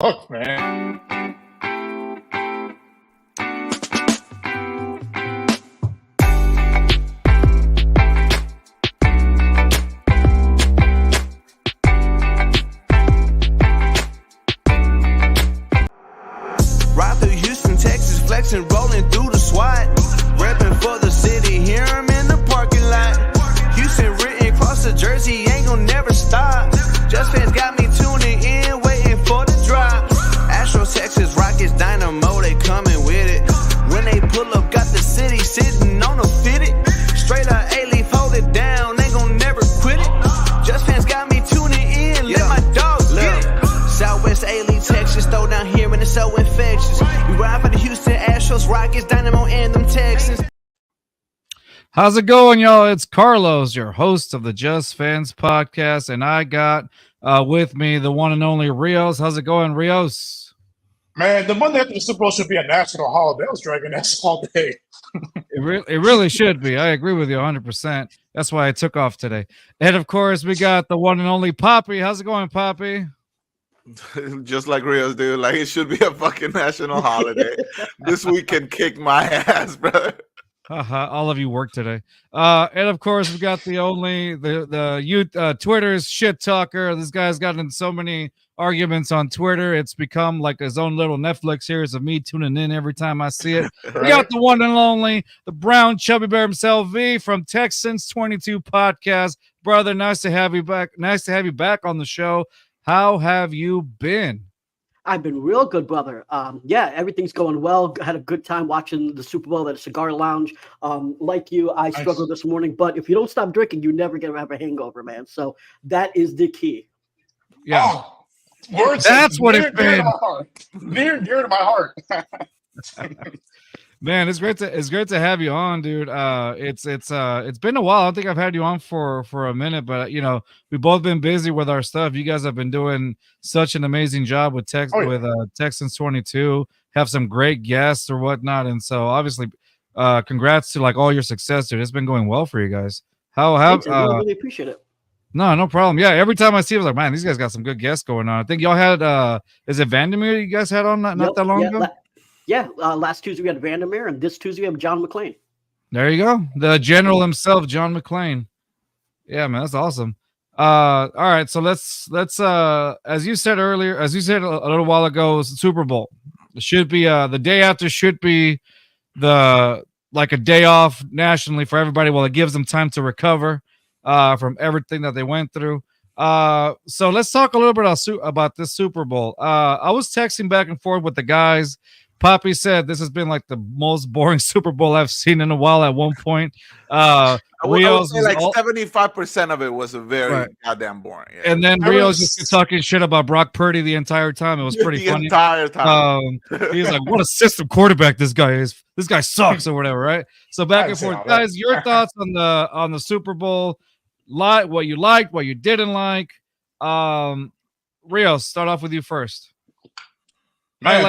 Fuck, man. Ride through Houston, Texas, flexing, rolling through the SWAT. Repping for the city, hear 'em in the parking lot. Houston written across the jersey, ain't gon' never stop. Just fans got me tuning in, waiting for the drop. Astros, Texas, Rockets, Dynamo, they coming with it. When they pull up, got the city sitting on a fitted. Straight up A-Leaf, hold it down, ain't gon' never quit it. Just fans got me tuning in, let my dogs get it. Southwest A-Leaf, Texas, throw down here and it's so infectious. We ride for the Houston Astros, Rockets, Dynamo, and them Texans. How's it going, y'all? It's Carlos, your host of the Just Fans podcast, and I got with me the one and only Rios. How's it going, Rios? Man, the Monday after the Super Bowl should be a national holiday. I was dragging that all day. It really should be. I agree with you 100%. That's why I took off today. And, of course, we got the one and only Poppy. How's it going, Poppy? Just like Rios, dude. Like, it should be a fucking national holiday. This week can kick my ass, brother. All of you work today. And of course, we got the youth Twitter's shit talker. This guy's gotten in so many arguments on Twitter. It's become like his own little Netflix series of me tuning in every time I see it. Right. We got the one and only, the BrownChubbyBear himself, V from Texans 22 podcast. Brother, nice to have you back. Nice to have you back on the show. How have you been? I've been real good, brother. Yeah, everything's going well. Had a good time watching the Super Bowl at a cigar lounge. Like you, I struggled this morning, but if you don't stop drinking, you never get to have a hangover, man. So that is the key. Yeah. Oh, words that's what it's been. Near and dear to my heart. Man, it's great to have you on, dude. It's been a while. I don't think I've had you on for a minute, but you know, we've both been busy with our stuff. You guys have been doing such an amazing job with Texans 22. Have some great guests or whatnot, and so obviously, congrats to like all your success, dude. It's been going well for you guys. I really appreciate it. No problem. Yeah, every time I see it, I was like, man, these guys got some good guests going on. I think y'all had is it Vandermeer you guys had on not that long ago? Last Tuesday we had Vandermeer, and this Tuesday we have John McClain. There you go. The general himself, John McClain. Yeah, man, that's awesome. All right, so let's as you said a little while ago, Super Bowl. It should be the day after should be a day off nationally for everybody while it gives them time to recover from everything that they went through. So let's talk a little bit about this Super Bowl. I was texting back and forth with the guys. Poppy said this has been like the most boring Super Bowl I've seen in a while at one point. I would say like 75% of it was very goddamn boring. Yeah. And then Rio's just talking shit about Brock Purdy the entire time. It was pretty funny. Entire time. He's like, what a system quarterback this guy is. This guy sucks or whatever, right? So back and forth. Guys, your thoughts on the Super Bowl, what you liked, what you didn't like. Rio, start off with you first. Man,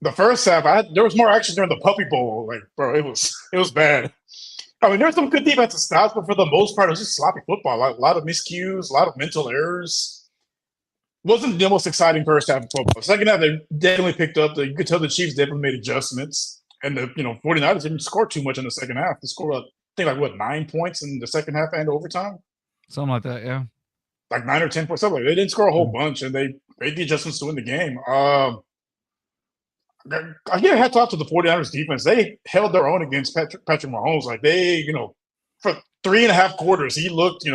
the first half, there was more action during the Puppy Bowl. Like, bro, it was bad. I mean, there were some good defensive stops, but for the most part, it was just sloppy football. A lot of miscues, a lot of mental errors. Wasn't the most exciting first half of football. Second half, they definitely picked up. You could tell the Chiefs definitely made adjustments. And the 49ers didn't score too much in the second half. They scored, 9 points in the second half and overtime? Something like that, yeah. Like 9 or 10 points. Something like that. They didn't score a whole bunch, and they made the adjustments to win the game. I give a hats off to the 49ers defense. They held their own against Patrick Mahomes. Like they, for 3.5 quarters, he looked, he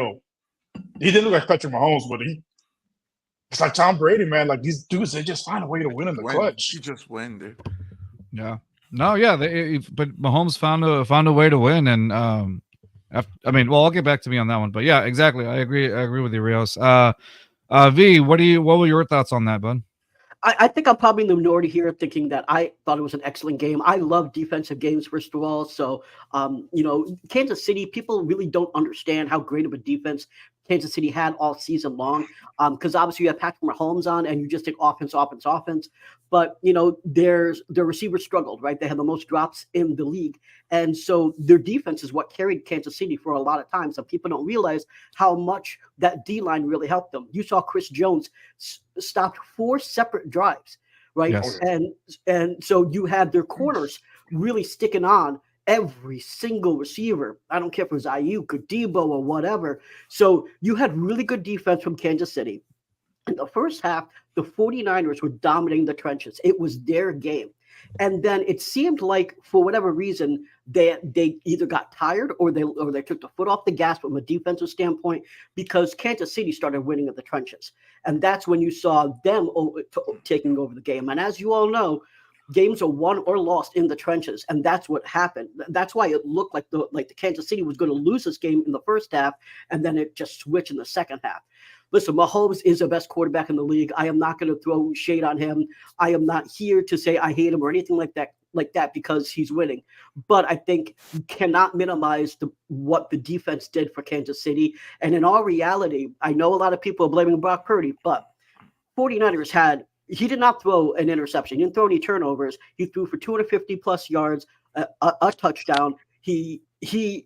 didn't look like Patrick Mahomes, but it's like Tom Brady, man. Like these dudes, they just find a way to win in the clutch. He just win, dude. Yeah. No, yeah. But Mahomes found a way to win, and I'll get back to me on that one. But yeah, exactly. I agree with you, Rios. V, what were your thoughts on that, bud? I think I'm probably in the minority here, thinking that I thought it was an excellent game. I love defensive games, first of all. So, Kansas City, people really don't understand how great of a defense Kansas City had all season long. Because obviously you have Patrick Mahomes on, and you just take offense. But their receivers struggled, right? They had the most drops in the league, and so their defense is what carried Kansas City for a lot of times. And people don't realize how much that D line really helped them. You saw Chris Jones stopped 4 separate drives, right? Yes. And so you had their corners really sticking on every single receiver. I don't care if it was Ayuk or Debo or whatever. So you had really good defense from Kansas City. In the first half, the 49ers were dominating the trenches. It was their game. And then it seemed like, for whatever reason, they either got tired or they took the foot off the gas from a defensive standpoint, because Kansas City started winning in the trenches. And that's when you saw them taking over the game. And as you all know, games are won or lost in the trenches, and that's what happened. That's why it looked like the Kansas City was going to lose this game in the first half, and then it just switched in the second half. Listen, Mahomes is the best quarterback in the league. I am not going to throw shade on him. I am not here to say I hate him or anything like that because he's winning. But I think you cannot minimize what the defense did for Kansas City. And in all reality, I know a lot of people are blaming Brock Purdy, but 49ers he did not throw an interception. He didn't throw any turnovers. He threw for 250 plus yards, a touchdown. He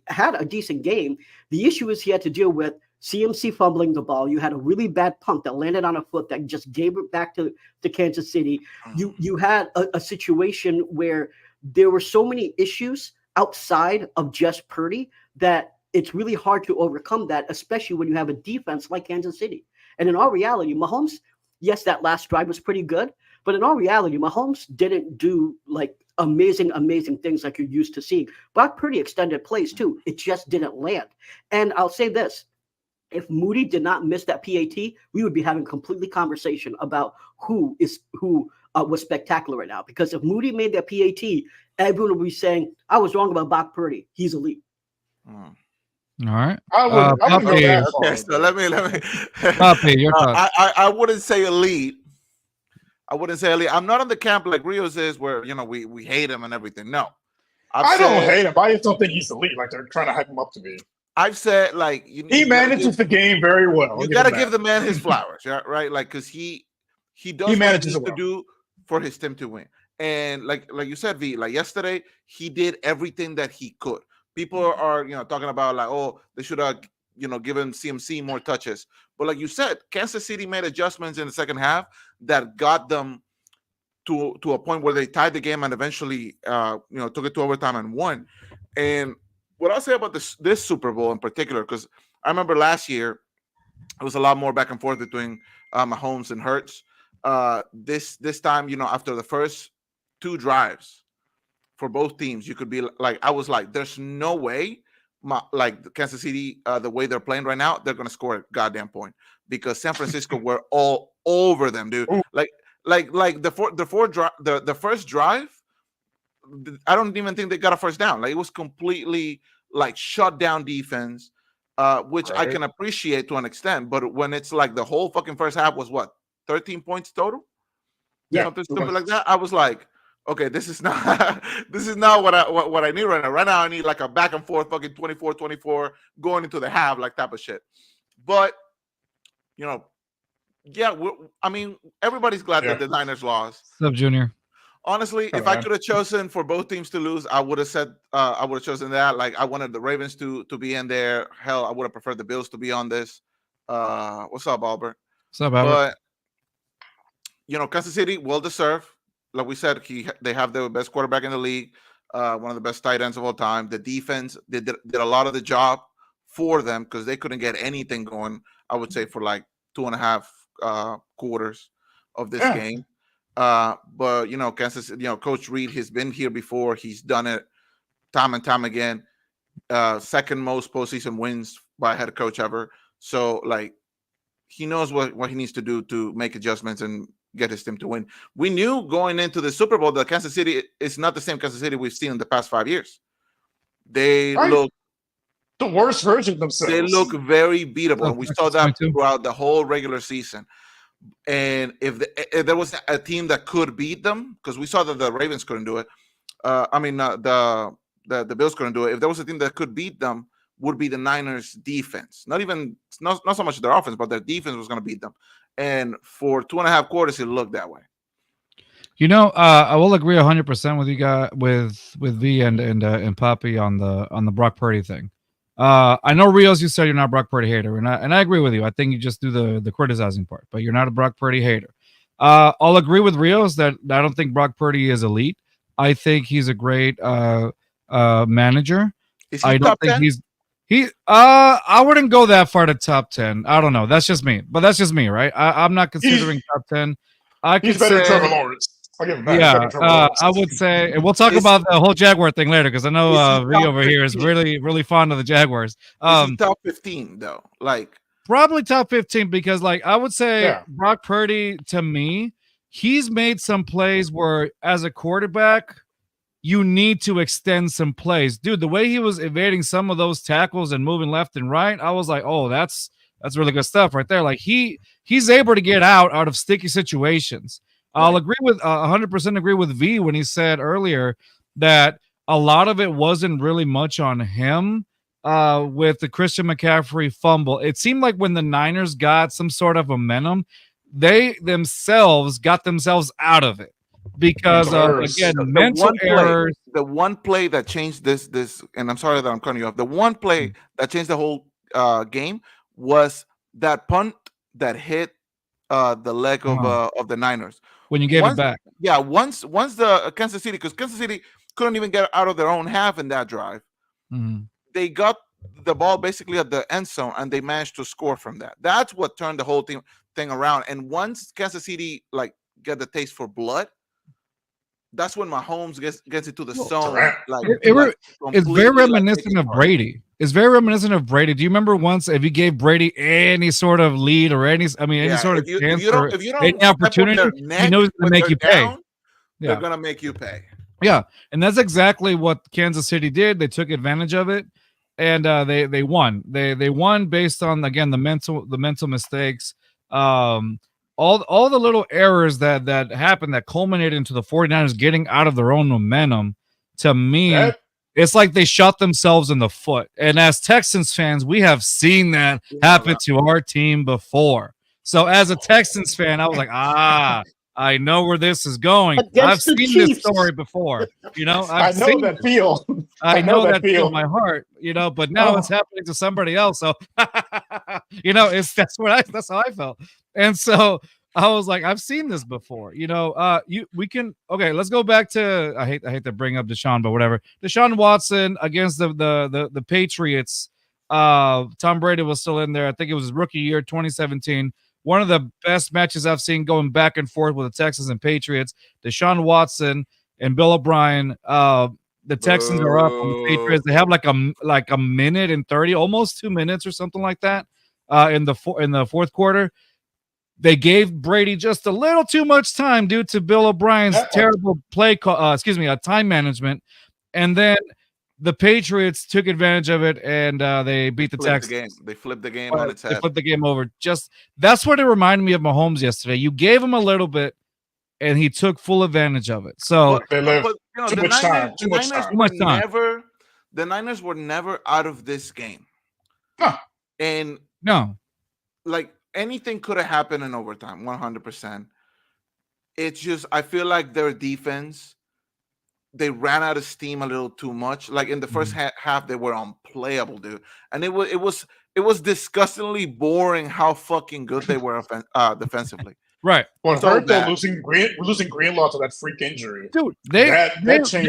had a decent game. The issue is he had to deal with CMC fumbling the ball. You had a really bad punt that landed on a foot that just gave it back to Kansas City. You had a situation where there were so many issues outside of just Purdy that it's really hard to overcome that, especially when you have a defense like Kansas City. And in all reality, Mahomes, yes, that last drive was pretty good, but in all reality, Mahomes didn't do like amazing things like you're used to seeing. Brock Purdy extended plays too. It just didn't land. And I'll say this. If Moody did not miss that PAT, we would be having a completely conversation about who was spectacular right now. Because if Moody made that PAT, everyone would be saying, I was wrong about Brock Purdy. He's elite. All right. I wouldn't go that far. Okay, so let me. Poppy, your thoughts. I wouldn't say elite. I'm not on the camp like Rios is, where we hate him and everything. No, I don't hate him. I just don't think he's elite. Like they're trying to hype him up to be. I've said like he manages the game very well. You got to give the man his flowers, right? Like because he does he manages what he needs to do for his team to win. And like you said, V, like yesterday, he did everything that he could. People are talking about like, oh, they should have given CMC more touches. But like you said, Kansas City made adjustments in the second half that got them to a point where they tied the game and eventually took it to overtime and won. And what I'll say about this Super Bowl in particular, because I remember last year it was a lot more back and forth between Mahomes and Hurts. This time, after the first 2 drives for both teams, you could be like, I was like, there's no way, like Kansas City, the way they're playing right now, they're gonna score a goddamn point, because San Francisco were all over them, dude. Like the first drive, I don't even think they got a first down. Like it was completely like shut down defense, which I can appreciate to an extent. But when it's like the whole fucking first half was what, 13 points total? Yeah, something stupid like that. I was like, okay, this is not what I need right now. Right now I need like a back and forth fucking 24-24 going into the half, like type of shit. But I mean, everybody's glad that the Niners lost. Sub Junior. Honestly, if I could have chosen for both teams to lose, I would have chosen that. Like I wanted the Ravens to be in there. Hell, I would have preferred the Bills to be on this. What's up, Albert? What's up, Albert? But Kansas City, well deserved. Like we said, they have the best quarterback in the league, one of the best tight ends of all time. The defense did a lot of the job for them because they couldn't get anything going, I would say, for like 2.5 quarters of this game. But Kansas, Coach Reed has been here before. He's done it time and time again. Second most postseason wins by a head coach ever. So like he knows what he needs to do to make adjustments and get his team to win. We knew going into the Super Bowl that Kansas City is not the same Kansas City we've seen in the past 5 years. They look the worst version of themselves. They look very beatable. And we saw that throughout the whole regular season. And if there was a team that could beat them, because we saw that the Ravens couldn't do it. The Bills couldn't do it. If there was a team that could beat them, would be the Niners defense. Not so much their offense, but their defense was going to beat them. And for 2.5 quarters, it looked that way. I will agree 100% with you guys, with V and Poppy on the Brock Purdy thing. I know Rios, you said you're not a Brock Purdy hater, and I agree with you. I think you just do the criticizing part, but you're not a Brock Purdy hater. I'll agree with Rios that I don't think Brock Purdy is elite. I think he's a great manager. Is he I don't top think 10? I wouldn't go that far to top 10. I don't know. That's just me. But that's just me, right? I'm not considering top 10. He's better than Trevor Lawrence. I'll give him that. Yeah, I would say, and we'll talk about the whole Jaguar thing later because I know V over here is really, really fond of the Jaguars. Is he top 15 though? Like probably top 15 because, like, I would say Brock Purdy, to me, he's made some plays where, as a quarterback, you need to extend some plays. Dude, the way he was evading some of those tackles and moving left and right, I was like, oh, that's really good stuff right there. Like, he's able to get out of sticky situations. I'll agree with 100% agree with V when he said earlier that a lot of it wasn't really much on him with the Christian McCaffrey fumble. It seemed like when the Niners got some sort of momentum, they themselves got themselves out of it because again, mental errors. The one play that changed this, and I'm sorry that I'm cutting you off. The one play that changed the whole game was that punt that hit the leg of the Niners. When you gave it back. Yeah, once the Kansas City, because Kansas City couldn't even get out of their own half in that drive. Mm-hmm. They got the ball basically at the end zone, and they managed to score from that. That's what turned the whole thing around. And once Kansas City get the taste for blood, that's when Mahomes gets into the zone. It's very reminiscent of Brady. It's very reminiscent of Brady. Do you remember once if you gave Brady any sort of lead or any sort of chance or any opportunity, he knows to make you pay. They're gonna make you pay. Yeah, and that's exactly what Kansas City did. They took advantage of it, and they won. They won based on, again, the mental mistakes. All the little errors that happened that culminated into the 49ers getting out of their own momentum. To me, it's like they shot themselves in the foot. And as Texans fans, we have seen that happen to our team before. So as a Texans fan, I was like, I know where this is going. I've seen this story before. I know that feel. I know that feel in my heart. But now it's happening to somebody else. So that's how I felt. And so I was like, I've seen this before. Let's go back to I hate to bring up Deshaun, but whatever. Deshaun Watson against the Patriots. Tom Brady was still in there. I think it was his rookie year, 2017. One of the best matches I've seen going back and forth with the Texans and Patriots. Deshaun Watson and Bill O'Brien. The Texans are up on the Patriots. They have like a minute and 30, almost 2 minutes or something like that in the fourth quarter. They gave Brady just a little too much time due to Bill O'Brien's terrible time management. And then the Patriots took advantage of it, and they beat the Texans. They flipped the game on its head. They flipped the game over. That's what it reminded me of Mahomes yesterday. You gave him a little bit, and he took full advantage of it. So too much time. The Niners were never out of this game. Huh. And anything could have happened in overtime, 100%. It's just, I feel like their defense, they ran out of steam a little too much. Like in the first half, they were unplayable, dude. And it was disgustingly boring how fucking good they were defensively. Right. Well, they're losing Greenlaw to that freak injury. Dude, they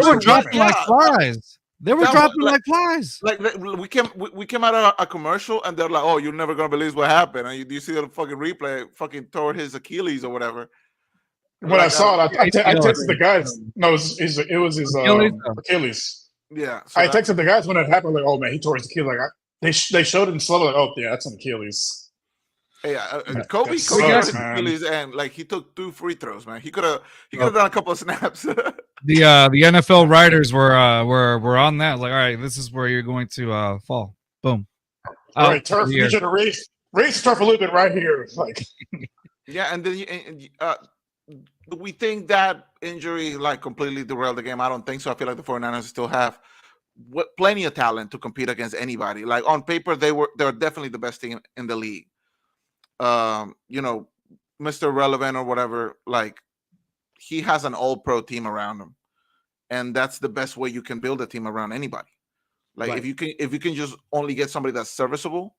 were dropping like flies. They were dropping like flies. Like we came out of a commercial and they're like, "Oh, you're never gonna believe what happened." And you see the fucking replay, fucking tore his Achilles or whatever. When I saw it, I texted the guys. No, it was his Achilles. Yeah, so I texted the guys when it happened. Like, "Oh man, he tore his Achilles." Like they showed it in slow. Like, "Oh yeah, that's an Achilles." Yeah, Kobe tore his Achilles, and he took 2 free throws. Man, he could have done a couple of snaps. The NFL writers were on that. Like, all right, this is where you're going to fall. Boom. All right, turf. You should raise turf a little bit right here. Yeah, and then we think that injury completely derailed the game. I don't think so. I feel like the 49ers still have plenty of talent to compete against anybody. Like on paper, they're definitely the best team in the league. You know, Mr. Relevant or whatever, like he has an all-pro team around him, and that's the best way you can build a team around anybody. Like Right. if you can just only get somebody that's serviceable,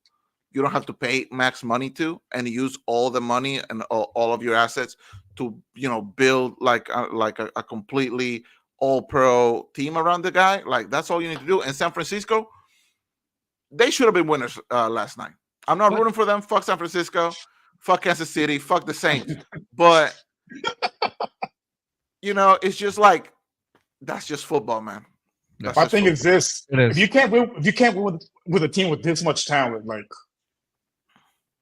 you don't have to pay max money to, and use all the money and all of your assets to, you know, build like a completely all-pro team around the guy. Like that's all you need to do. And San Francisco, they should have been winners last night. I'm not rooting for them. Fuck San Francisco. Fuck Kansas City. Fuck the Saints. But you know, it's just like that's just football, man. My thing is this: if you can't win with a team with this much talent, like,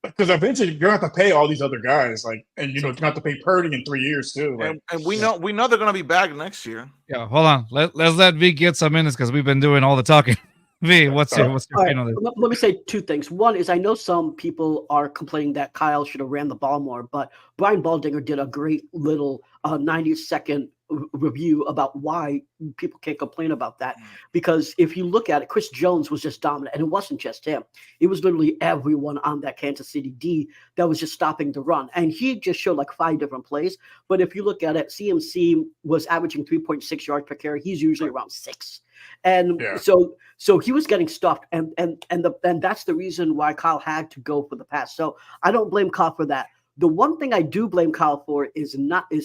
because eventually you're gonna have to pay all these other guys, like, and you know, you're gonna have to pay Purdy in 3 years too. Like, and we know they're gonna be back next year. Yeah, hold on. Let's let V get some minutes because we've been doing all the talking. V, what's your opinion on this? Let me say two things. One is I know some people are complaining that Kyle should have ran the ball more, but Brian Baldinger did a great little 90-second review about why people can't complain about that. Because if you look at it, Chris Jones was just dominant, and it wasn't just him. It was literally everyone on that Kansas City D that was just stopping the run. And he just showed like 5 different plays. But if you look at it, CMC was averaging 3.6 yards per carry. He's usually around 6. And so he was getting stuffed, and that's the reason why Kyle had to go for the pass. So I don't blame Kyle for that. The one thing I do blame Kyle for is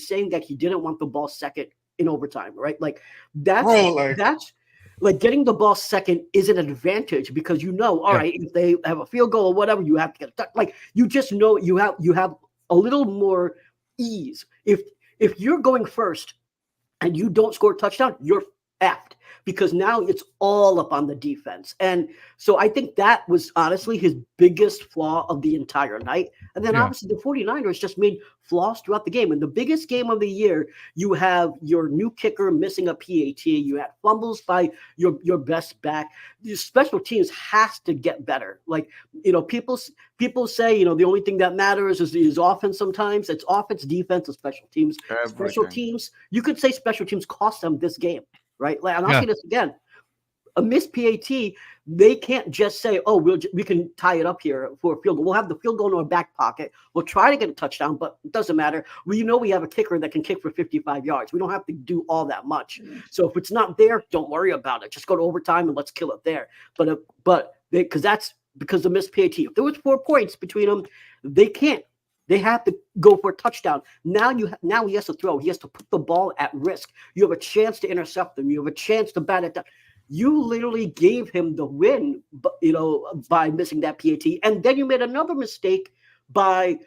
saying that he didn't want the ball second in overtime, right? Like that's like getting the ball second is an advantage because you know, all right, if they have a field goal or whatever, you have to get it. Like you just know you have a little more ease. If you're going first and you don't score a touchdown, you're effed. Because now it's all up on the defense. And so I think that was honestly his biggest flaw of the entire night. And then obviously the 49ers just made flaws throughout the game. In the biggest game of the year, you have your new kicker missing a PAT. You had fumbles by your best back. Your special teams has to get better. Like, you know, people say, you know, the only thing that matters is offense sometimes. It's offense, defense, and special teams. Everything. Special teams, you could say special teams cost them this game. Right, and I'll say this again: a missed PAT, they can't just say, "Oh, we can tie it up here for a field goal." We'll have the field goal in our back pocket. We'll try to get a touchdown, but it doesn't matter. We have a kicker that can kick for 55 yards. We don't have to do all that much. So if it's not there, don't worry about it. Just go to overtime and let's kill it there. But because that's because of missed PAT. If there was 4 points between them, they can't. They have to go for a touchdown. Now he has to throw. He has to put the ball at risk. You have a chance to intercept them. You have a chance to bat it down. You literally gave him the win, you know, by missing that PAT. And then you made another mistake by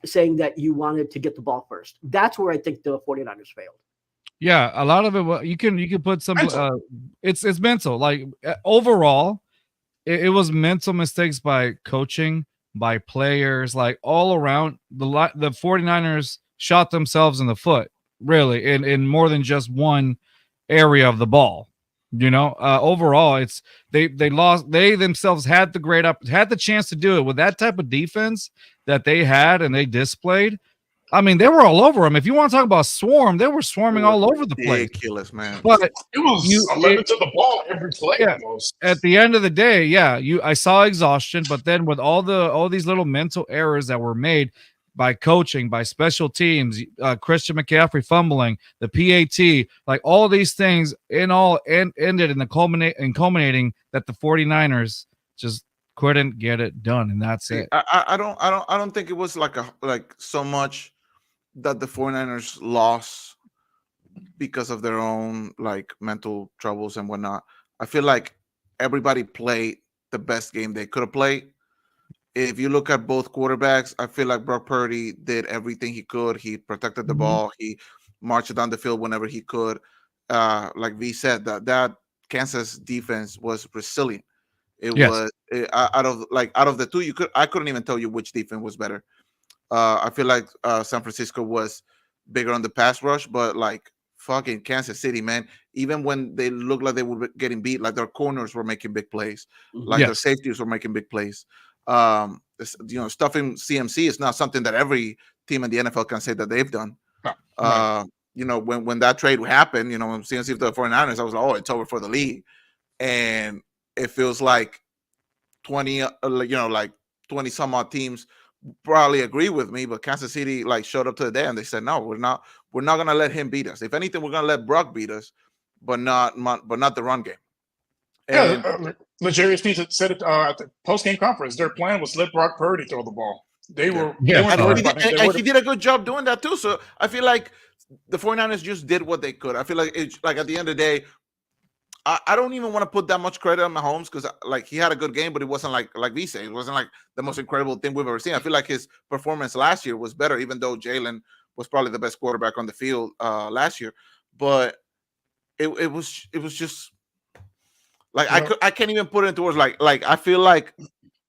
saying that you wanted to get the ball first. That's where I think the 49ers failed. Yeah, a lot of it. You can put some. It's mental. Like overall, it was mental mistakes by coaching, by players, like all around. The 49ers shot themselves in the foot, really, in more than just one area of the ball. You know, overall, it's they lost. They themselves had the chance to do it with that type of defense that they had and they displayed. I mean, they were all over them. If you want to talk about swarm, they were swarming all over the place. Ridiculous, man. But it was 11 to the ball every play almost. At the end of the day, I saw exhaustion, but then with all these little mental errors that were made by coaching, by special teams, Christian McCaffrey fumbling, the PAT, like all these things ended in culminating that the 49ers just couldn't get it done, and that's it. I don't think it was like so much that the 49ers lost because of their own like mental troubles and whatnot. I feel like everybody played the best game they could have played. If you look at both quarterbacks, I feel like Brock Purdy did everything he could. He protected the ball. He marched down the field whenever he could. Like V said, that Kansas defense was resilient. It was out of the two, I couldn't even tell you which defense was better. I feel like San Francisco was bigger on the pass rush, but like fucking Kansas City, man, even when they looked like they were getting beat, like their corners were making big plays, like their safeties were making big plays. Stuffing CMC is not something that every team in the NFL can say that they've done. When that trade happened, when CMC for the 49ers, I was like, oh, it's over for the league. and it feels like 20, like 20 some odd teams probably agree with me, but Kansas City like showed up to the day and they said, no, we're not gonna let him beat us. If anything, we're gonna let Brock beat us, but not the run game. And Legarius Pete said it at the post-game conference. Their plan was let Brock Purdy throw the ball. They weren't worried about him. And he did a good job doing that too. So I feel like the 49ers just did what they could. I feel like at the end of the day, I don't even want to put that much credit on Mahomes because like he had a good game, but it wasn't like V said, it wasn't like the most incredible thing we've ever seen. I feel like his performance last year was better, even though Jalen was probably the best quarterback on the field last year. But it was just like I can't even put it into words. Like I feel like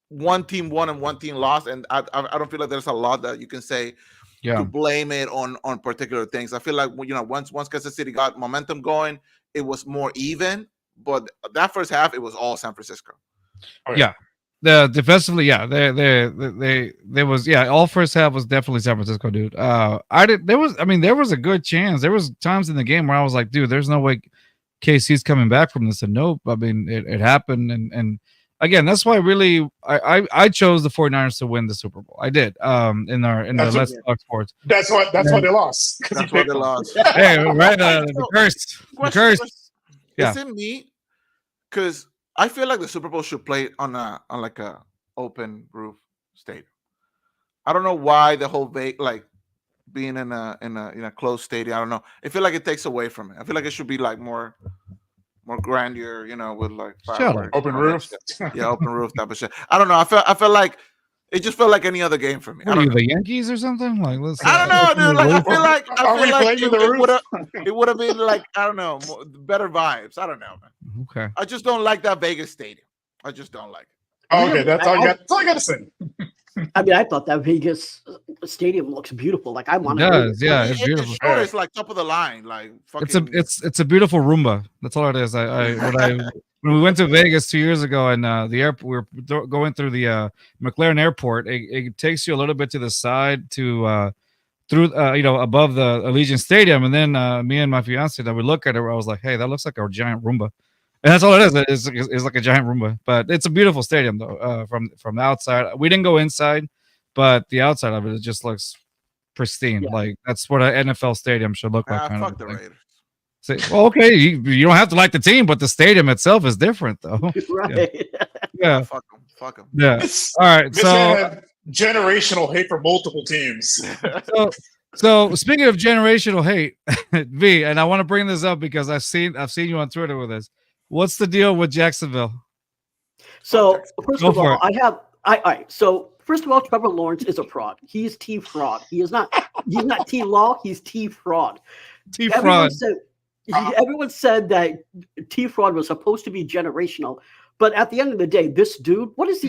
one team won and one team lost, and I don't feel like there's a lot that you can say to blame it on particular things. I feel like once Kansas City got momentum going, it was more even, but that first half it was all San Francisco. Defensively, there was all first half was definitely San Francisco, dude. There was a good chance. There was times in the game where I was like, dude, there's no way KC's coming back from this, and nope. I mean, it happened, and again, that's why really I chose the 49ers to win the Super Bowl. I did. In the Let's Talk Sports. That's why they lost. That's why they lost. Hey, right, the curse. The curse. Is it me? Because I feel like the Super Bowl should play on like a open roof stadium. I don't know why the whole like being in a closed stadium. I don't know. I feel like it takes away from it. I feel like it should be like more grandeur, with like fireworks, open roof. Open roof type of shit. I don't know. I felt like it just felt like any other game for me. What are you, the Yankees or something? Like, I don't know, dude. Like, I feel like it would have been like, I don't know, better vibes. I don't know, man. Okay. I just don't like that Vegas stadium. I just don't like it. Oh, okay, that's all I got to say. I mean, I thought that Vegas stadium looks beautiful. Like I want to. It does, yeah, it's beautiful. It's like top of the line, like fucking. It's a beautiful Roomba. That's all it is. When we went to Vegas 2 years ago, and the airport, we were going through the McLaren Airport. It takes you a little bit to the side to through above the Allegiant Stadium, and then me and my fiance that we look at it, I was like, hey, that looks like a giant Roomba. And that's all it is. It's like a giant Roomba, but it's a beautiful stadium though. From the outside, we didn't go inside, but the outside of it just looks pristine. Yeah. Like that's what an NFL stadium should look like. Fuck the Raiders. So, well, okay, you don't have to like the team, but the stadium itself is different though. Right? Yeah. Fuck them. Yeah. All right. So generational hate for multiple teams. So speaking of generational hate, V, and I want to bring this up because I've seen you on Twitter with this. What's the deal with Jacksonville? So first of all, So first of all, Trevor Lawrence is a fraud. He's T fraud. He's not T law. He's T fraud. T fraud. Everyone said that T fraud was supposed to be generational, but at the end of the day, this dude, what does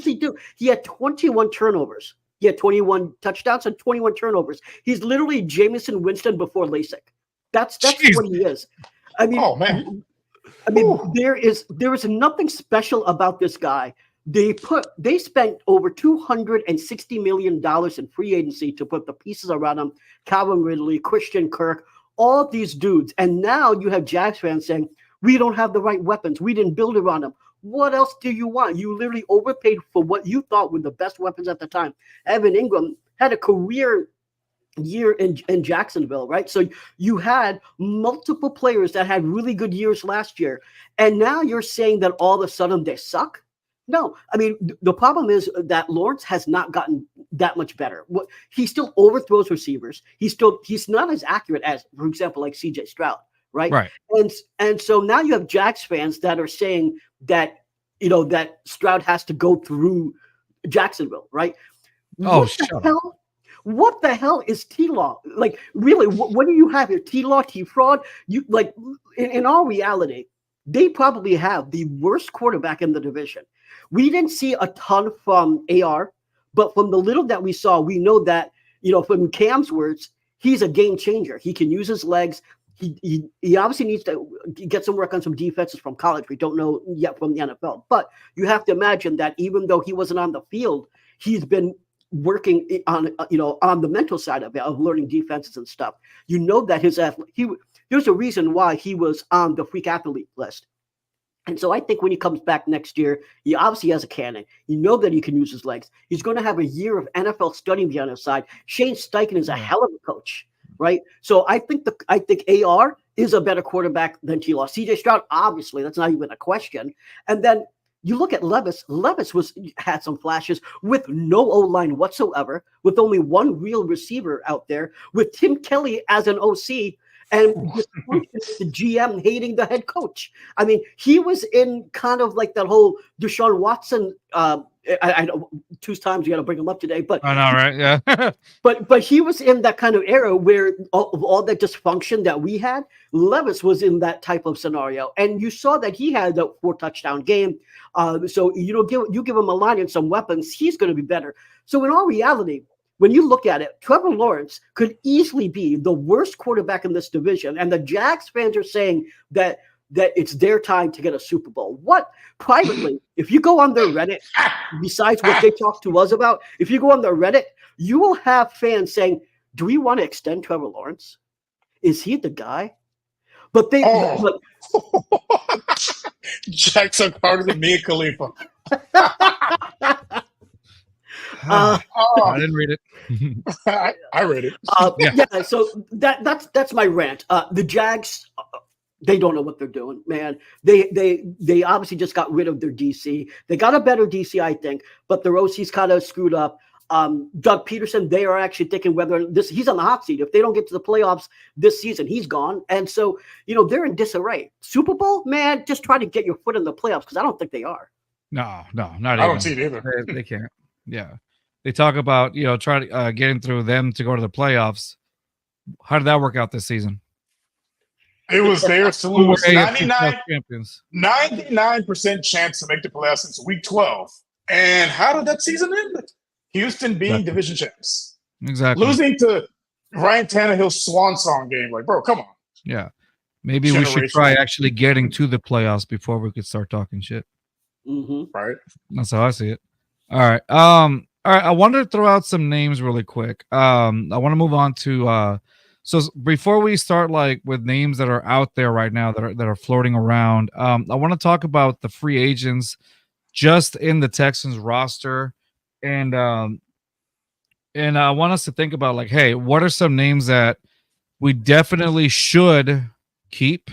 he do? He had 21 turnovers. He had 21 touchdowns and 21 turnovers. He's literally Jameson Winston before LASIK. That's what he is. I mean, oh man. I mean, there is nothing special about this guy. They spent over $260 million in free agency to put the pieces around him. Calvin Ridley, Christian Kirk, all these dudes. And now you have Jags fans saying, we don't have the right weapons. We didn't build around him. What else do you want? You literally overpaid for what you thought were the best weapons at the time. Evan Ingram had a career year in Jacksonville, right? So you had multiple players that had really good years last year, and now you're saying that all of a sudden they suck? No, I mean the problem is that Lawrence has not gotten that much better. He still overthrows receivers. He's not as accurate as, for example, like CJ Stroud, right? Right. And so now you have Jags fans that are saying that that Stroud has to go through Jacksonville, right? Oh, shut up. What the hell is T-Law? Like, really, what do you have here? T-Law, T-Fraud? You like, in all reality, they probably have the worst quarterback in the division. We didn't see a ton from AR, but from the little that we saw, we know that, from Cam's words, he's a game changer. He can use his legs. He obviously needs to get some work on some defenses from college. We don't know yet from the NFL. But you have to imagine that even though he wasn't on the field, he's been working on the mental side of it, of learning defenses and stuff. There's a reason why he was on the freak athlete list. And so I think when he comes back next year, he obviously has a cannon. You know that he can use his legs. He's going to have a year of NFL studying the other side. Shane Steichen is a hell of a coach, right? So I think AR is a better quarterback than T-Law. CJ Stroud, obviously, that's not even a question. And then you look at Levis. Levis had some flashes with no O-line whatsoever, with only one real receiver out there, with Tim Kelly as an OC, and with the GM hating the head coach. I mean, he was in kind of like that whole Deshaun Watson. I know 2 times you got to bring him up today, but I know, right? Yeah. but he was in that kind of era where all that dysfunction that we had. Levis was in that type of scenario, and you saw that he had a 4-touchdown game. So you give him a line and some weapons, he's going to be better. So in all reality, when you look at it, Trevor Lawrence could easily be the worst quarterback in this division. And the Jags fans are saying that it's their time to get a Super Bowl. What? Privately, if you go on their Reddit, besides what they talk to us about, if you go on their Reddit, you will have fans saying, do we want to extend Trevor Lawrence? Is he the guy? But they Jags are harder than me and Khalifa. I didn't read it. I read it. Yeah. So that's my rant. The Jags, they don't know what they're doing, man. They obviously just got rid of their DC. They got a better DC, I think, but their OC's kind of screwed up. Doug Peterson, they are actually thinking whether he's on the hot seat. If they don't get to the playoffs this season, he's gone. And so, they're in disarray. Super Bowl, man, just try to get your foot in the playoffs because I don't think they are. No, not even. I don't see it either. They can't. Yeah. They talk about, trying to getting through them to go to the playoffs. How did that work out this season? It was theirs to lose. 99% chance to make the playoffs since week 12. And how did that season end? Houston being division champs. Exactly. Losing to Ryan Tannehill's swan song game. Like, bro, come on. Yeah. Maybe we should try actually getting to the playoffs before we could start talking shit. Mm-hmm. Right. That's how I see it. All right. All right. I wanted to throw out some names really quick. I want to move on to so before we start with names that are out there right now that are floating around, I want to talk about the free agents just in the Texans roster. And I want us to think about hey, what are some names that we definitely should keep,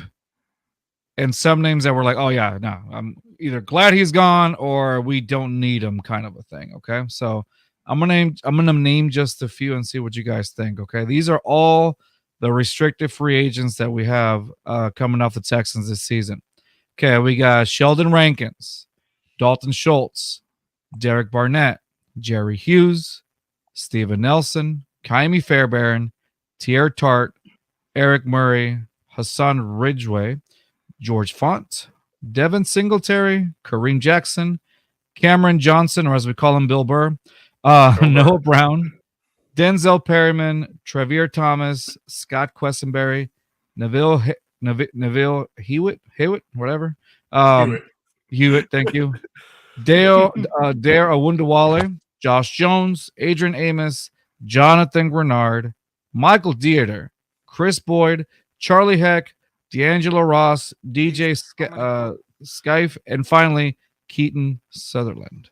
and some names that we're like, oh yeah, no, I'm either glad he's gone or we don't need him, kind of a thing. Okay, so I'm gonna name just a few and see what you guys think. Okay, these are all the restricted free agents that we have coming off the Texans this season. Okay, we got Sheldon Rankins, Dalton Schultz, Derek Barnett, Jerry Hughes, Steven Nelson, Kaimi Fairbairn, Tier Tart, Eric Murray, Hassan Ridgway, George Font, Devin Singletary, Kareem Jackson, Cameron Johnson, or as we call him, Bill Burr, Noah Brown, Denzel Perryman, Trevier Thomas, Scott Quessenberry, Neville Hewitt, whatever. Hewitt, thank you. Dare Awundawale, Josh Jones, Adrian Amos, Jonathan Grenard, Michael Dieter, Chris Boyd, Charlie Heck, D'Angelo Ross, DJ Skyfe, and finally Keaton Sutherland.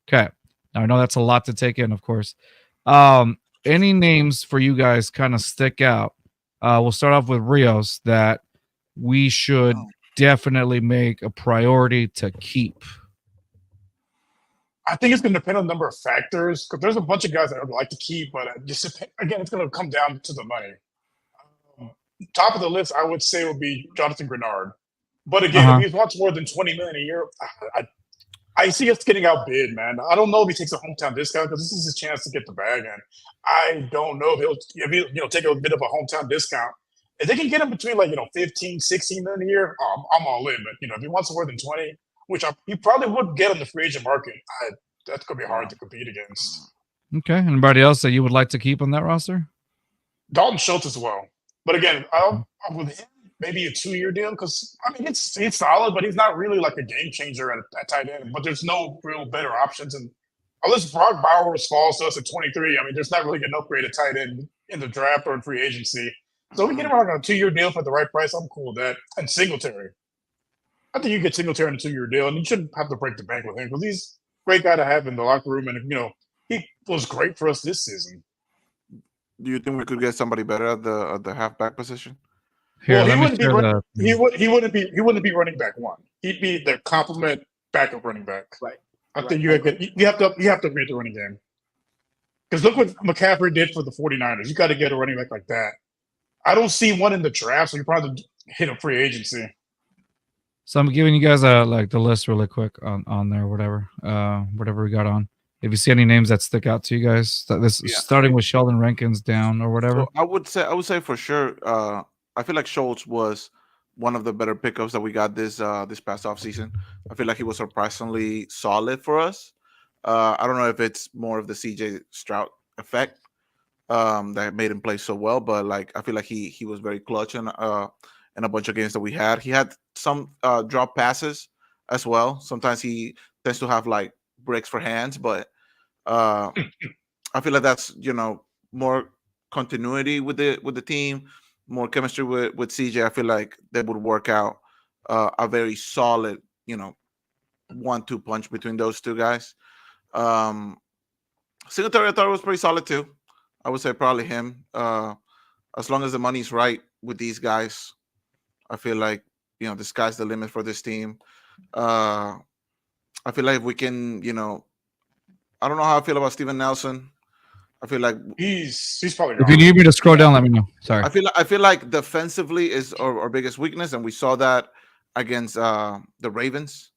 Okay. Now I know that's a lot to take in, of course. Any names for you guys kind of stick out? We'll start off with Rios that we should definitely make a priority to keep. I think it's going to depend on the number of factors because there's a bunch of guys that I would like to keep, but just again, it's going to come down to the money. Top of the list, I would say, would be Jonathan Grenard. But again, if he wants more than $20 million a year, I see us getting outbid, man. I don't know if he takes a hometown discount because this is his chance to get the bag in. I don't know if he'll take a bit of a hometown discount. If they can get him between 15, 16 million a year, I'm all in. But if he wants more than 20, which he probably would get on the free agent market, that's gonna be hard to compete against. Okay. Anybody else that you would like to keep on that roster? Dalton Schultz as well. But again, I'm with him, maybe a 2-year deal because it's solid, but he's not really like a game changer at tight end. But there's no real better options, and unless Brock Bowers falls to us at 23, there's not really an upgrade at tight end in the draft or in free agency. So we get him on a 2-year deal for the right price. I'm cool with that. And Singletary. I think you get Singletary on a 2-year deal, and you shouldn't have to break the bank with him because he's a great guy to have in the locker room, and he was great for us this season. Do you think we could get somebody better at the halfback position? Here, Well, he wouldn't be running back one. He'd be the complement backup running back. Right. I think you have to read the running game. Because look what McCaffrey did for the 49ers. You got to get a running back like that. I don't see one in the draft, so you probably hit a free agency. So I'm giving you guys the list really quick on there, whatever we got on. If you see any names that stick out to you guys, starting with Sheldon Rankins down or whatever. So I would say for sure. I feel like Schultz was one of the better pickups that we got this past offseason. I feel like he was surprisingly solid for us. I don't know if it's more of the CJ Stroud effect that made him play so well, but like I feel like he was very clutch in a bunch of games that we had. He had some drop passes as well. Sometimes he tends to have like breaks for hands, but I feel like that's more continuity with the team, more chemistry with CJ. I feel like they would work out a very solid 1-2 punch between those two guys. Singletary I thought was pretty solid too. I would say probably him. As long as the money's right with these guys, I feel like the sky's the limit for this team. I feel like if we can, I don't know how I feel about Steven Nelson. I feel like he's probably. If you need me to scroll down, let me know. Sorry. I feel like defensively is our biggest weakness, and we saw that against the Ravens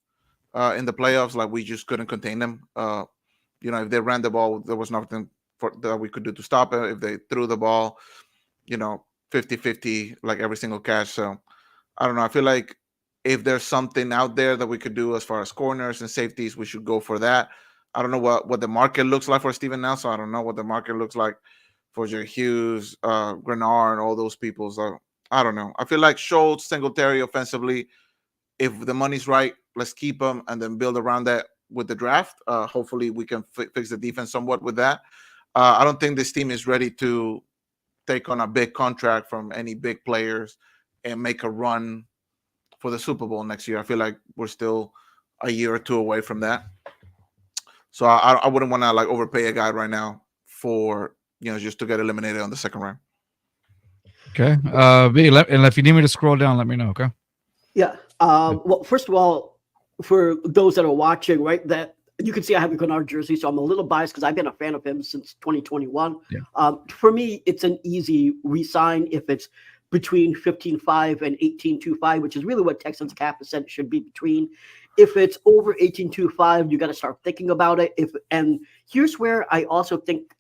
in the playoffs. Like we just couldn't contain them. If they ran the ball, there was nothing that we could do to stop it. If they threw the ball, 50-50, like every single catch. So I don't know. I feel like if there's something out there that we could do as far as corners and safeties, we should go for that. I don't know what the market looks like for Steven Nelson. I don't know what the market looks like for Jerry Hughes, Grenard, and all those people. So I don't know. I feel like Schultz, Singletary offensively, if the money's right, let's keep them and then build around that with the draft. Hopefully we can fix the defense somewhat with that. I don't think this team is ready to take on a big contract from any big players and make a run for the Super Bowl next year. I feel like we're still a year or two away from that. So I wouldn't want to like overpay a guy right now for just to get eliminated on the second round. Okay. And if you need me to scroll down, let me know. Okay. Yeah. Well, first of all, for those that are watching, right, that you can see I have a Grenard jersey, so I'm a little biased because I've been a fan of him since 2021. Yeah. For me, it's an easy re-sign if it's between 15.5 and 18.25, which is really what Texans cap percent should be between. If it's over 18.25, you got to start thinking about it. And here's where I also think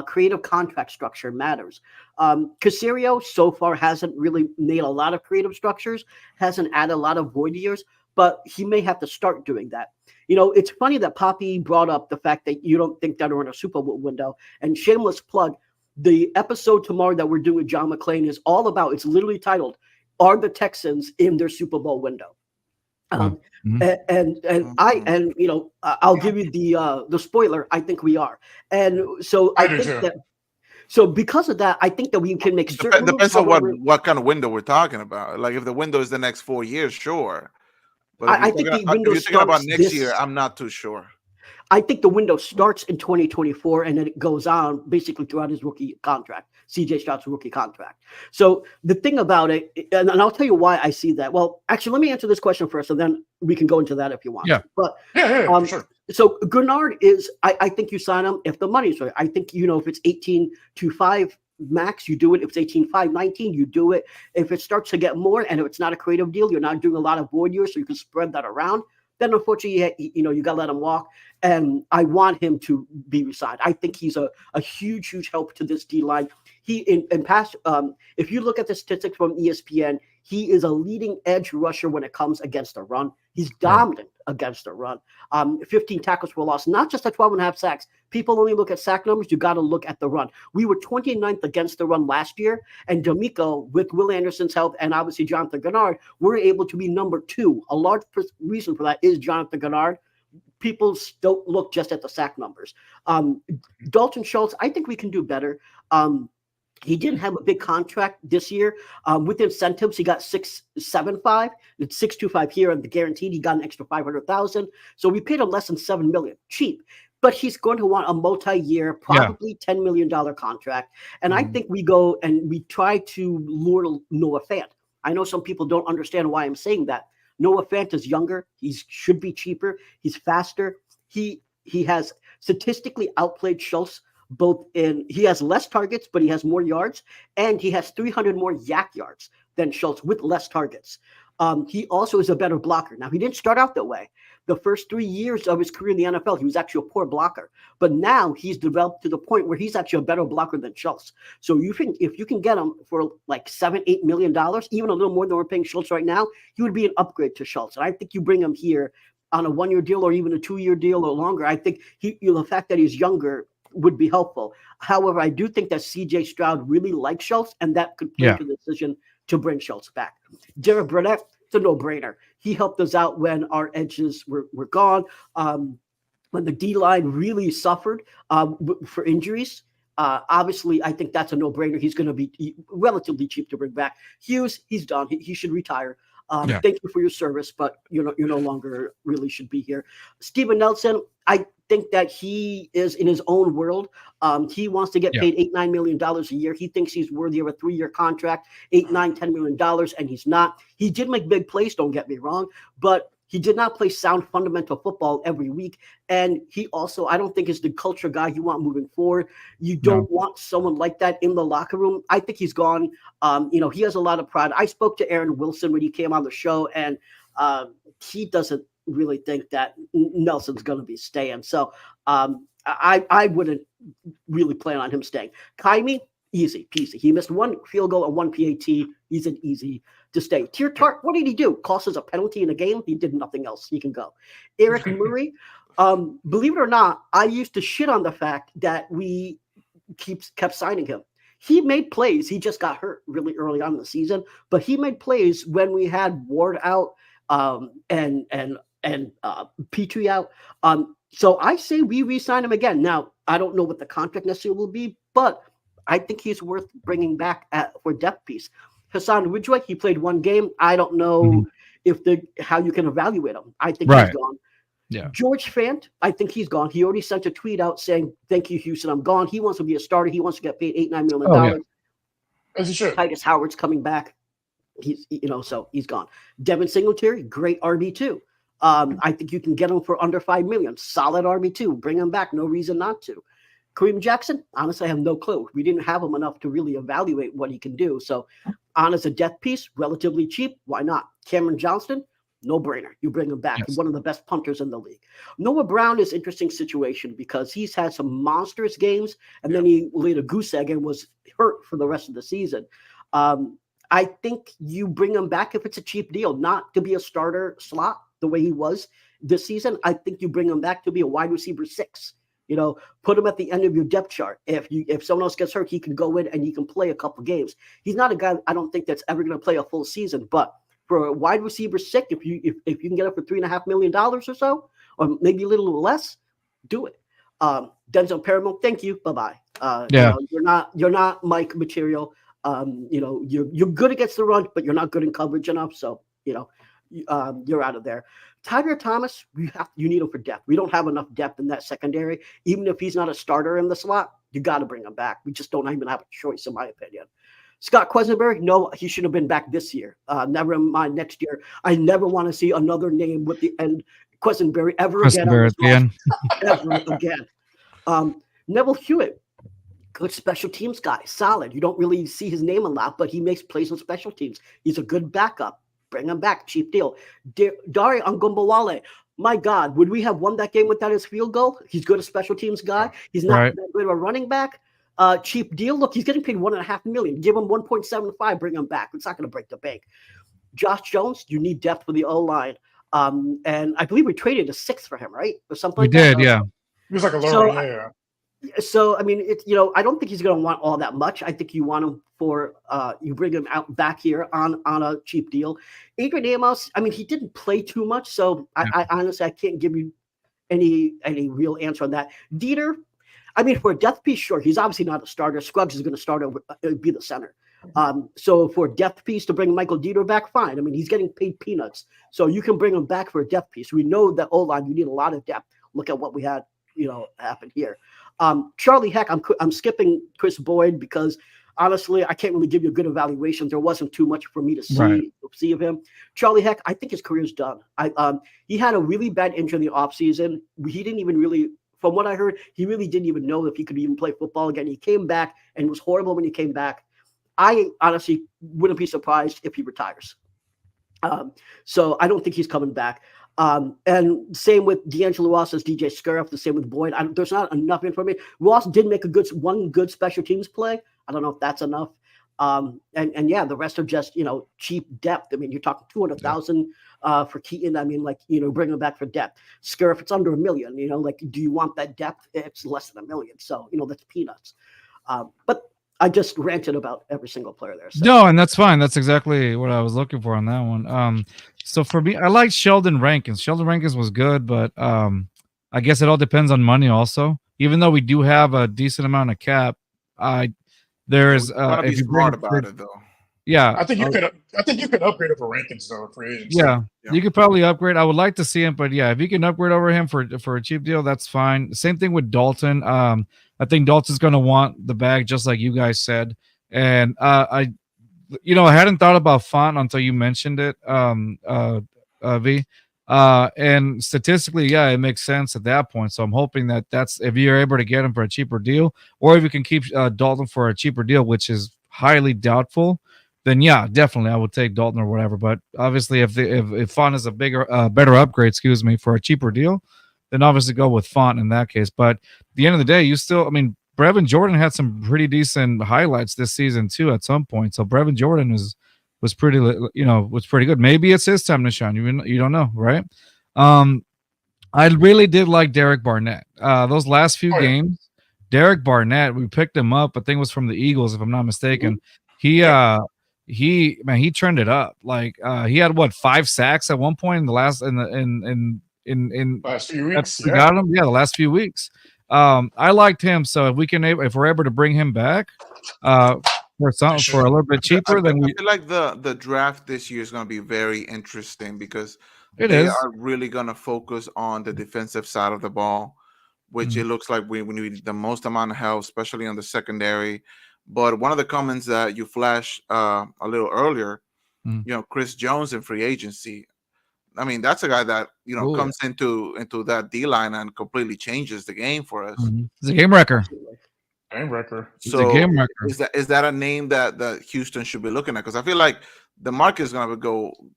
creative contract structure matters. Caserio so far hasn't really made a lot of creative structures, hasn't added a lot of void years, but he may have to start doing that. It's funny that Poppy brought up the fact that you don't think that we're in a Super Bowl window. And shameless plug, the episode tomorrow that we're doing with John McClain is all about, it's literally titled, Are the Texans in their Super Bowl window? I'll give you the spoiler. I think we are. And so I think that, so because of that, I think that we can make certain depends on what kind of window we're talking about. Like if the window is the next 4 years, sure. But I think the window if you're thinking about next year, I'm not too sure. I think the window starts in 2024 and then it goes on basically throughout his rookie contract, CJ Stroud's rookie contract. So the thing about it, and I'll tell you why I see that. Well, actually, let me answer this question first, and then we can go into that if you want. Yeah. But sure. So Grenard is, I think you sign him if the money's right. I think, if it's 18.25 max, you do it. If it's 18.5, 19, you do it. If it starts to get more and if it's not a creative deal, you're not doing a lot of void years, so you can spread that around. Then unfortunately, you got to let him walk. And I want him to be resigned. I think he's a huge, huge help to this D-line. He in past, if you look at the statistics from ESPN, he is a leading edge rusher when it comes against the run. He's dominant against the run. 15 tackles for loss, not just at 12.5 sacks. People only look at sack numbers. You got to look at the run. We were 29th against the run last year, and D'Amico, with Will Anderson's help and obviously Jonathan Grenard, were able to be number 2. A large reason for that is Jonathan Grenard. People don't look just at the sack numbers. Dalton Schultz, I think we can do better. He didn't have a big contract this year. With incentives, he got 6.75. It's 6.25 here, and the guaranteed he got an extra 500,000. So we paid him less than $7 million, cheap. But he's going to want a multi-year, probably $10 million contract. And I think we go and we try to lure Noah Fant. I know some people don't understand why I'm saying that. Noah Fant is younger. He should be cheaper. He's faster. He has statistically outplayed Schultz. He has less targets, but he has more yards, and he has 300 more yak yards than Schultz with less targets. He also is a better blocker. Now, he didn't start out that way. The first 3 years of his career in the NFL, he was actually a poor blocker. But now he's developed to the point where he's actually a better blocker than Schultz. So if you can get him for like $7-8 million, even a little more than we're paying Schultz right now, he would be an upgrade to Schultz. And I think you bring him here on a 1-year deal or even a 2-year deal or longer. I think the fact that he's younger would be helpful. However, I do think that CJ Stroud really likes Schultz, and that could play to the decision to bring Schultz back. Derek Burnett, it's a no-brainer. He helped us out when our edges were gone, when the D-line really suffered for injuries. Obviously, I think that's a no-brainer. He's going to be relatively cheap to bring back. Hughes, he's done. He should retire. Thank you for your service, but you're no longer really should be here. Steven Nelson, I think that he is in his own world. He wants to get paid $8-9 million a year. He thinks he's worthy of a 3-year contract, $8-10 million, and he's not. He did make big plays, don't get me wrong, but he did not play sound fundamental football every week. And he also, I don't think, is the culture guy you want moving forward. You don't want someone like that in the locker room. I think he's gone. He has a lot of pride. I spoke to Aaron Wilson when he came on the show, and he doesn't really think that Nelson's going to be staying. So I wouldn't really plan on him staying. Kaimi, easy peasy. He missed 1 field goal and 1 PAT. He's an easy to stay. Tier Tart, what did he do? Cost us a penalty in a game. He did nothing else. He can go. Eric Murray, believe it or not, I used to shit on the fact that we kept signing him. He made plays. He just got hurt really early on in the season, but he made plays when we had Ward out and Petrie out. So I say we re-sign him again. Now, I don't know what the contract necessarily will be, but I think he's worth bringing back for depth piece. Hassan Ridgeway, he played 1 game. I don't know how you can evaluate him. I think he's gone. Yeah. George Fant, I think he's gone. He already sent a tweet out saying, "Thank you, Houston. I'm gone." He wants to be a starter. He wants to get paid $8-9 million. As he should. Titus Howard's coming back. So he's gone. Devin Singletary, great RB2. I think you can get him for under $5 million. Solid RB2. Bring him back. No reason not to. Kareem Jackson, honestly, I have no clue. We didn't have him enough to really evaluate what he can do. So on as a depth piece, relatively cheap. Why not? Cameron Johnston, no brainer. You bring him back. He's one of the best punters in the league. Noah Brown is an interesting situation because he's had some monstrous games, and then he laid a goose egg and was hurt for the rest of the season. I think you bring him back if it's a cheap deal, not to be a starter slot the way he was this season. I think you bring him back to be a wide receiver 6. Put him at the end of your depth chart. If someone else gets hurt, he can go in and he can play a couple games. He's not a guy I don't think that's ever going to play a full season, but for a wide receiver 6, if you can get it for $3.5 million or so, or maybe a little less, do it. Denzel Paramount, thank you. Bye-bye. You're not Mike material. You're good against the run, but you're not good in coverage enough. So, you're out of there. Tyler Thomas, you need him for depth. We don't have enough depth in that secondary. Even if he's not a starter in the slot, you got to bring him back. We just don't even have a choice, in my opinion. Scott Quesenberry, no, he should have been back this year. Never mind next year. I never want to see another name with the end Quesenberry ever again. Ever again. Neville Hewitt, good special teams guy, solid. You don't really see his name a lot, but he makes plays on special teams. He's a good backup. Bring him back, cheap deal. Dare Angumbawale, my God, would we have won that game without his field goal? He's good a special teams guy. He's not that good of a running back. Cheap deal. Look, he's getting paid $1.5 million. Give him 1.75. Bring him back. It's not going to break the bank. Josh Jones, you need depth for the O line. And I believe we traded a 6th for him, right, or something. We did, yeah. He was like a lower. So I mean, I don't think he's going to want all that much. I think you want him for you bring him out back here on a cheap deal. Adrian Amos, I mean, he didn't play too much, so I honestly can't give you any real answer on that. Dieter, I mean, for a depth piece, sure. He's obviously not a starter. Scruggs is going to start over, be the center. So for a depth piece to bring Michael Dieter back, fine. I mean, he's getting paid peanuts, so you can bring him back for a depth piece. We know that O-line, you need a lot of depth. Look at what we had, happen here. Charlie Heck, I'm skipping Chris Boyd because honestly, I can't really give you a good evaluation. There wasn't too much for me to see of him. Charlie Heck, I think his career's done. He had a really bad injury in the offseason. He didn't even really, from what I heard, he really didn't even know if he could even play football again. He came back and it was horrible when he came back. I honestly wouldn't be surprised if he retires. So I don't think he's coming back. And same with D'Angelo Ross's DJ Scurriff, the same with Boyd. There's not enough information. Ross did make one good special teams play. I don't know if that's enough. And yeah, the rest are just, cheap depth. I mean, you're talking 200,000 for Keaton. I mean, bring him back for depth. Scurriff, it's under $1 million, do you want that depth? It's less than $1 million. So, that's peanuts. But I just ranted about every single player there. So. No, and that's fine. That's exactly what I was looking for on that one. So for me, I like Sheldon Rankins. Sheldon Rankins was good, but I guess it all depends on money also. Even though we do have a decent amount of cap, there's if you smart about it though. Yeah, I think you could upgrade it for Rankins though for agency. Yeah, you could probably upgrade. I would like to see him, but yeah, if you can upgrade over him for a cheap deal, that's fine. Same thing with Dalton. I think Dalton's going to want the bag, just like you guys said. And I hadn't thought about Font until you mentioned it, V. And statistically, yeah, it makes sense at that point. So I'm hoping that's if you're able to get him for a cheaper deal, or if you can keep Dalton for a cheaper deal, which is highly doubtful, then yeah, definitely I would take Dalton or whatever. But obviously, if Font is a better upgrade, for a cheaper deal, then obviously go with Font in that case. But at the end of the day, Brevin Jordan had some pretty decent highlights this season too at some point. So Brevin Jordan was pretty good. Maybe it's his time to shine. You don't know, right? I really did like Derek Barnett. Those last few games, Derek Barnett, we picked him up. I think it was from the Eagles, if I'm not mistaken. He trended up. Like he had 5 sacks at one point in the last last few weeks. We got him. Yeah, the last few weeks. I liked him. So if we're able to bring him back for a little bit cheaper, then I feel like the draft this year is going to be very interesting because they are really going to focus on the defensive side of the ball, which it looks like we need the most amount of help, especially on the secondary. But one of the comments that you flashed a little earlier, Chris Jones in free agency. I mean, that's a guy that comes into that D line and completely changes the game for us. He's a game wrecker. So is that a name that Houston should be looking at? Because I feel like the market is going to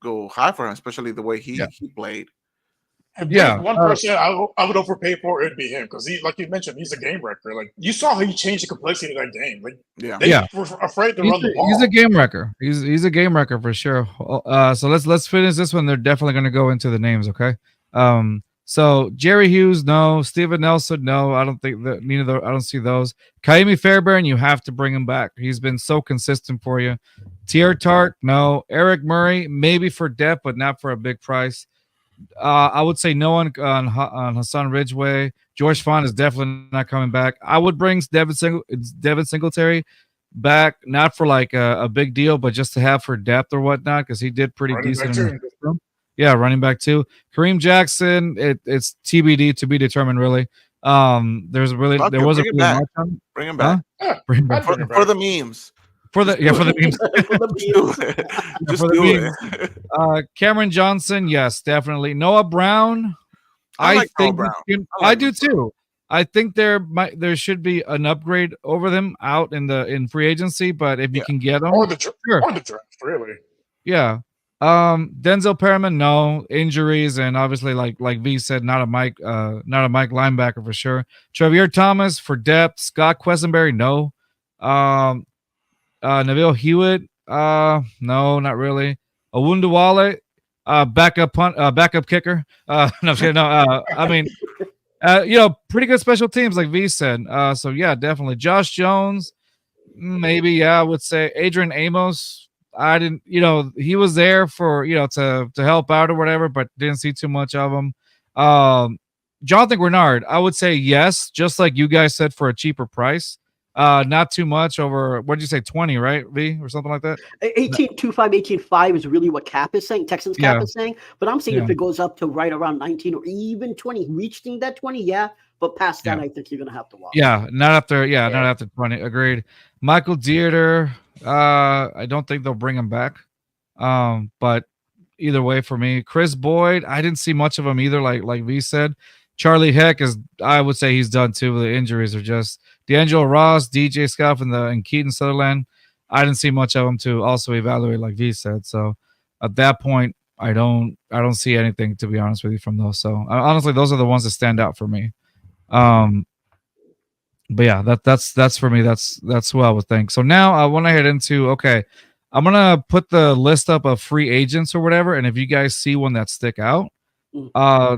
go high for him, especially the way he played. One person I would overpay for, it'd be him, because he, like you mentioned, he's a game wrecker. Like you saw how he changed the complexity of that game. Like they were afraid to run the ball. He's a game wrecker. He's a game wrecker for sure. So let's finish this one. They're definitely going to go into the names. Okay. So Jerry Hughes, no. Steven Nelson, no. I don't think that I don't see those. Kaimi Fairbairn, you have to bring him back. He's been so consistent for you. Tier Tart, no. Eric Murray, maybe for depth, but not for a big price. I would say no on Hassan Ridgeway. George Font is definitely not coming back. I would bring Devin Singletary back, not for like a big deal, but just to have for depth or whatnot, because he did pretty decent. Yeah, running back too. Kareem Jackson, it's TBD, to be determined, really. There wasn't really much on him. Bring him back. Bring him back. For the memes. For the memes. Just do it. Cameron Johnson, yes, definitely. Noah Brown, I think I do too. I think there should be an upgrade over them out in free agency, but if you can get them, or the draft, really. Yeah. Denzel Perriman, no. Injuries, and obviously, like V said, not a Mike linebacker for sure. Trevier Thomas for depth. Scott Quesenberry, no. Neville Hewitt, no, not really. Owundawale, backup kicker. No, I mean, pretty good special teams, like V said. So yeah, definitely. Josh Jones, maybe. Yeah, I would say Adrian Amos. I didn't, he was there for, to help out or whatever, but didn't see too much of him. Jonathan Grenard, I would say yes, just like you guys said, for a cheaper price. Not too much over, what did you say, 20, right, V, or something like that? 18.25, 18.5 is really what Cap is saying, Texans Cap is saying. But I'm saying if it goes up to right around 19 or even 20, reaching that 20, yeah. But past that, I think you're going to have to watch. Yeah, not after 20. Agreed. Michael Dieter, I don't think they'll bring him back. But either way for me. Chris Boyd, I didn't see much of him either, like V said. Charlie Heck I would say he's done too. The injuries are just D'Angelo Ross, DJ Scuff, and Keaton Sutherland. I didn't see much of them to also evaluate, like V said. So at that point, I don't see anything, to be honest with you, from those. So honestly, those are the ones that stand out for me. But yeah, that's for me. That's who I would think. So now I want to head into, okay, I'm gonna put the list up of free agents or whatever, and if you guys see one that stick out,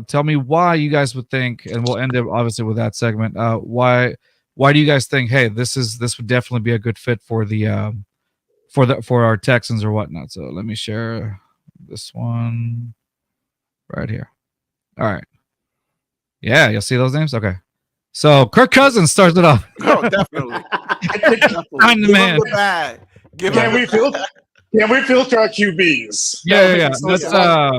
tell me why you guys would think, and we'll end it obviously with that segment. Why do you guys think, hey, this would definitely be a good fit for the for our Texans or whatnot? So let me share this one right here. All right. Yeah, you'll see those names? Okay. So Kirk Cousins starts it off. Oh, definitely. I'm the man. Can we filter our QBs? Yeah. Let's let's go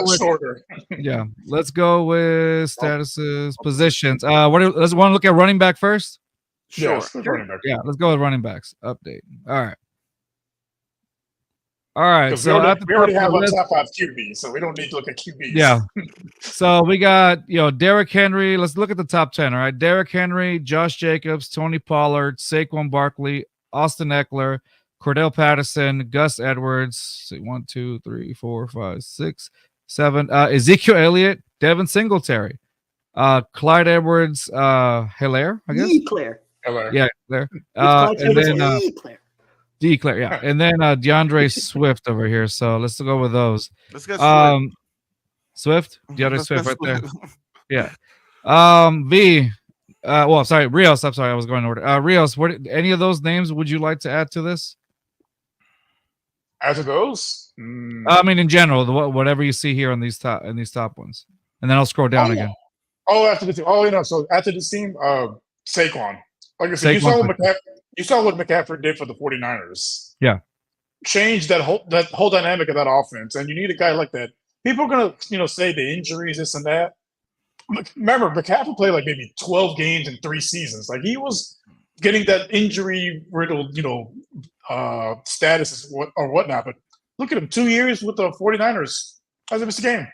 with shorter. Yeah, let's go with statuses, positions. Let's want to look at running back first. Sure. Yeah, let's go with running backs update. All right. So we already have a top 5 QB, so we don't need to look at QBs. Yeah. So we got Derrick Henry. Let's look at the top 10. All right, Derrick Henry, Josh Jacobs, Tony Pollard, Saquon Barkley, Austin Eckler, Cordell Patterson, Gus Edwards. 1, 2, 3, 4, 5, 6, 7. Ezekiel Elliott, Devin Singletary, Clyde Edwards, Hilaire, I guess. Claire. Yeah, Claire. And then Declare, yeah. And then DeAndre Swift over here. So let's go with those. Let's go Swift. DeAndre Swift right there. Yeah. V. Well, sorry, Rios. I'm sorry, I was going in order. Rios, any of those names would you like to add to this? Add to those? I mean, in general, whatever you see here on these top ones, and then I'll scroll down again. After the team. So after this team, Saquon. Like I said, you saw what McCaffrey did for the 49ers. Yeah. Change that whole dynamic of that offense. And you need a guy like that. People are gonna say the injuries, this and that. Remember, McCaffrey played like maybe 12 games in 3 seasons. Like he was getting that injury riddled, status or whatnot. But look at him, 2 years with the 49ers. Hasn't missed a game.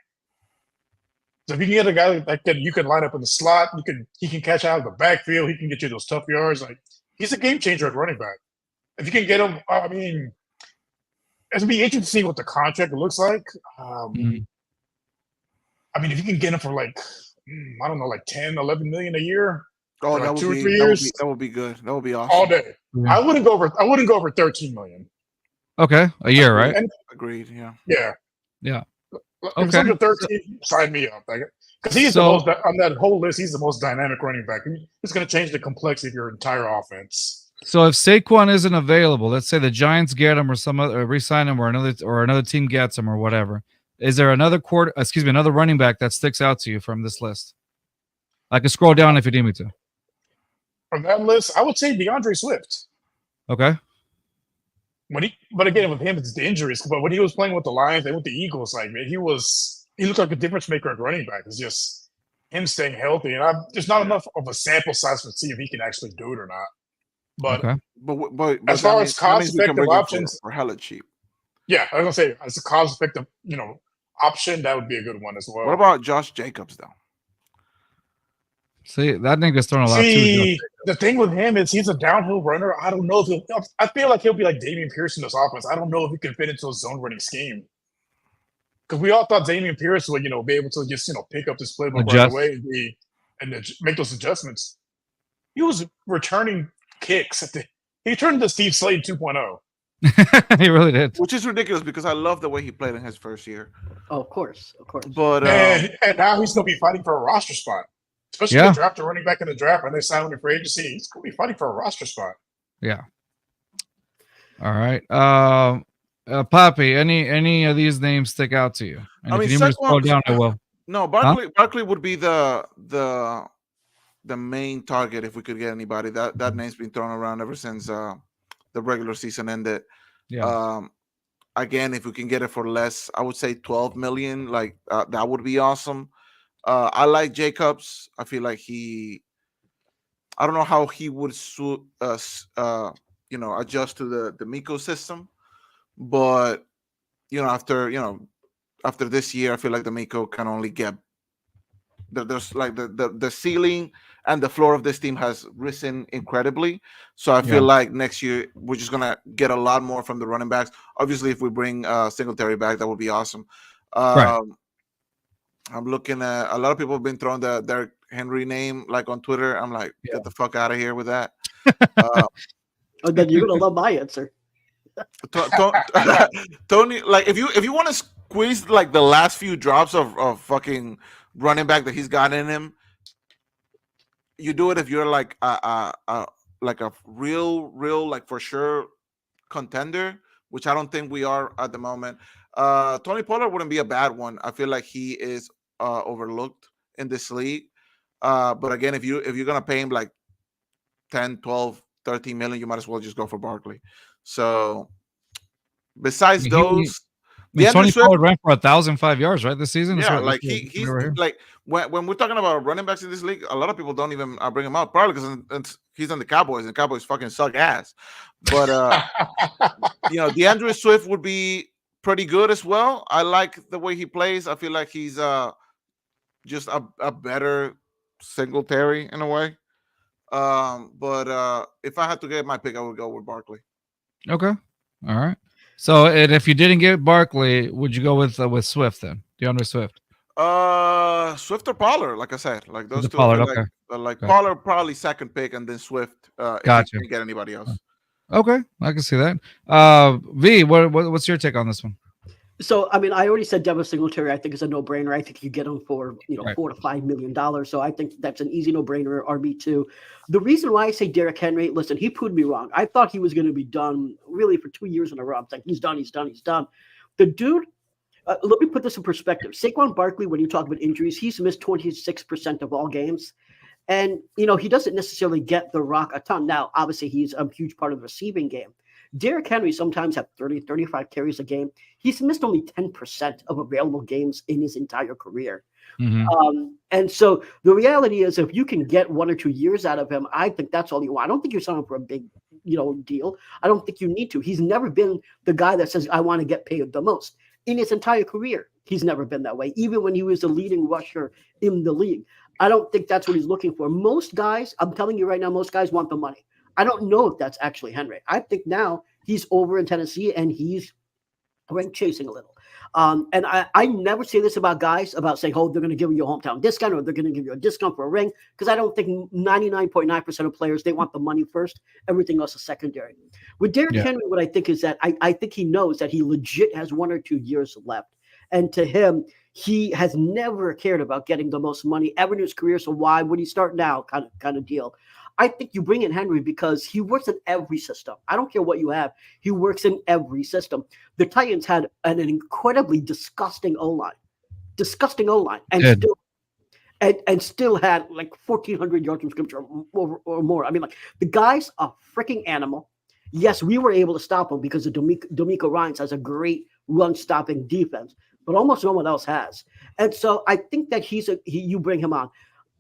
So if you can get a guy like that, you can line up in the slot. He can catch out of the backfield. He can get you those tough yards. Like he's a game changer at running back. If you can get him, I mean, it'll be interesting to see what the contract looks like. I mean, if you can get him for like 10, 11 million a year. Oh, that 2 or 3 years. That would be good. That would be awesome. All day. Yeah. I wouldn't go over 13 million. Okay, a year, right? Agreed. Yeah. Yeah. If it's under 13, sign me up. Because he's the most on that whole list. He's the most dynamic running back. He's going to change the complexity of your entire offense. So if Saquon isn't available, let's say the Giants get him or some other re-sign him or another team gets him or whatever. Is there another running back that sticks out to you from this list? I can scroll down if you need me to. From that list, I would say DeAndre Swift. Okay. But again, with him, it's the injuries. But when he was playing with the Lions and with the Eagles, like man, he looked like a difference maker at running back. It's just him staying healthy, and there's not enough of a sample size to see if he can actually do it or not. But okay. but as far as cost-effective options, for hella cheap. Yeah, I was gonna say as a cost-effective, option, that would be a good one as well. What about Josh Jacobs though? See, that nigga's throwing a lot too. The thing with him is he's a downhill runner. I don't know if I feel like he'll be like Dameon Pierce in this offense. I don't know if he can fit into a zone running scheme. Because we all thought Dameon Pierce would, be able to just, pick up this playbook right away and make those adjustments. He was returning kicks. He turned into Steve Slade 2.0. He really did. Which is ridiculous because I love the way he played in his first year. Oh, of course. But and now he's going to be fighting for a roster spot. Especially if they draft a running back in the draft and they sign him for agency, he's going to be fighting for a roster spot. Yeah. All right. Poppy, any of these names stick out to you? And if you need me to scroll down, I will. No, Barkley would be the main target if we could get anybody. That name's been thrown around ever since the regular season ended. Yeah. Again, if we can get it for less, I would say 12 million. Like that would be awesome. I like Jacobs. I feel like I don't know how he would adjust to the Miko system, but after this year, I feel like the Miko can only get there's like the ceiling and the floor of this team has risen incredibly. So I feel like next year we're just gonna get a lot more from the running backs. Obviously, if we bring Singletary back, that would be awesome. Right. I'm looking at a lot of people have been throwing the Derrick Henry name like on Twitter. I'm like, get the fuck out of here with that. Then you're gonna love my answer. Tony, like if you want to squeeze like the last few drops of fucking running back that he's got in him, you do it if you're like a real like for sure contender, which I don't think we are at the moment. Tony Pollard wouldn't be a bad one. I feel like he is overlooked in this league. But again, if you're gonna pay him like 10, 12, 13 million, you might as well just go for Barkley. So besides those, Tony Pollard ran for 1,005 yards, right, this season. Yeah, like he's like when we're talking about running backs in this league, a lot of people don't even bring him out, probably because he's on the Cowboys, and the Cowboys fucking suck ass. But DeAndre Swift would be pretty good as well. I like the way he plays. I feel like he's just a better Singletary in a way. But if I had to get my pick, I would go with Barkley. Okay, all right. So, and if you didn't get Barkley, would you go with Swift then? DeAndre Swift? Swift or Pollard, like I said, like those two. Pollard, okay. Like Pollard probably second pick, and then Swift. Gotcha. If you can't get anybody else. Okay, I can see that. V, what's your take on this one? So, I mean, I already said Devin Singletary. I think it's a no-brainer. I think you get him for $4 to $5 million. So I think that's an easy no-brainer. RB2. The reason why I say Derrick Henry, listen, he proved me wrong. I thought he was going to be done really for 2 years in a row. I'm like, he's done. The dude. Let me put this in perspective. Saquon Barkley, when you talk about injuries, he's missed 26% of all games. And, he doesn't necessarily get the rock a ton. Now, obviously, he's a huge part of the receiving game. Derrick Henry sometimes have 30, 35 carries a game. He's missed only 10% of available games in his entire career. Mm-hmm. And so the reality is if you can get 1 or 2 years out of him, I think that's all you want. I don't think you're selling for a big, deal. I don't think you need to. He's never been the guy that says, I want to get paid the most. In his entire career, he's never been that way, even when he was the leading rusher in the league. I don't think that's what he's looking for. Most guys, I'm telling you right now, most guys want the money. I don't know if that's actually Henry. I think now he's over in Tennessee and he's rank chasing a little. And I never say this about guys about saying, oh, they're going to give you a hometown discount or they're going to give you a discount for a ring, because I don't think 99.9% of players, they want the money first. Everything else is secondary. With Derrick Henry, what I think is that I think he knows that he legit has 1 or 2 years left. And to him, he has never cared about getting the most money ever in his career. So why would he start now kind of deal? I think you bring in Henry because he works in every system. I don't care what you have. He works in every system. The Titans had an incredibly disgusting O-line, and still had like 1,400 yards from scrimmage or more. I mean, like the guy's a freaking animal. Yes, we were able to stop him because of D'Amico Ryans has a great run-stopping defense, but almost no one else has. And so I think that you bring him on.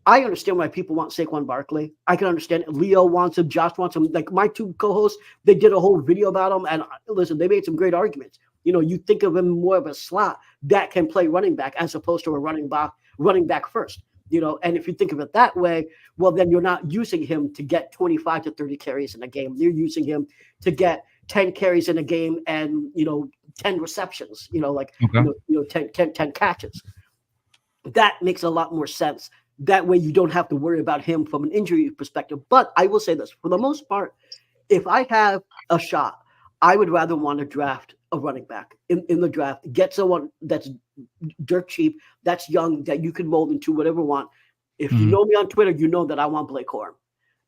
I understand why people want Saquon Barkley. I can understand Leo wants him, Josh wants him. Like my 2 co-hosts, they did a whole video about him. And listen, they made some great arguments. You think of him more of a slot that can play running back as opposed to a running back first. And if you think of it that way, well, then you're not using him to get 25 to 30 carries in a game. You're using him to get 10 carries in a game and, 10 receptions, 10 catches. That makes a lot more sense. That way you don't have to worry about him from an injury perspective. But I will say this, for the most part, if I have a shot, I would rather want to draft a running back in the draft, get someone that's dirt cheap, that's young, that you can mold into whatever you want. If you know me on Twitter, you know that I want Blake Corum.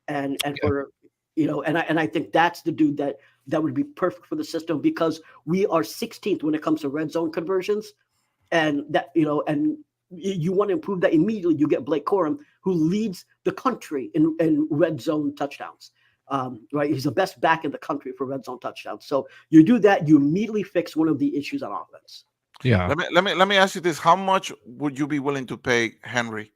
And I think that's the dude that would be perfect for the system, because we are 16th when it comes to red zone conversions. And that, and you want to improve that immediately. You get Blake Corum, who leads the country in red zone touchdowns. Right, he's the best back in the country for red zone touchdowns. So you do that, you immediately fix one of the issues on offense. Yeah. Let me ask you this: how much would you be willing to pay Henry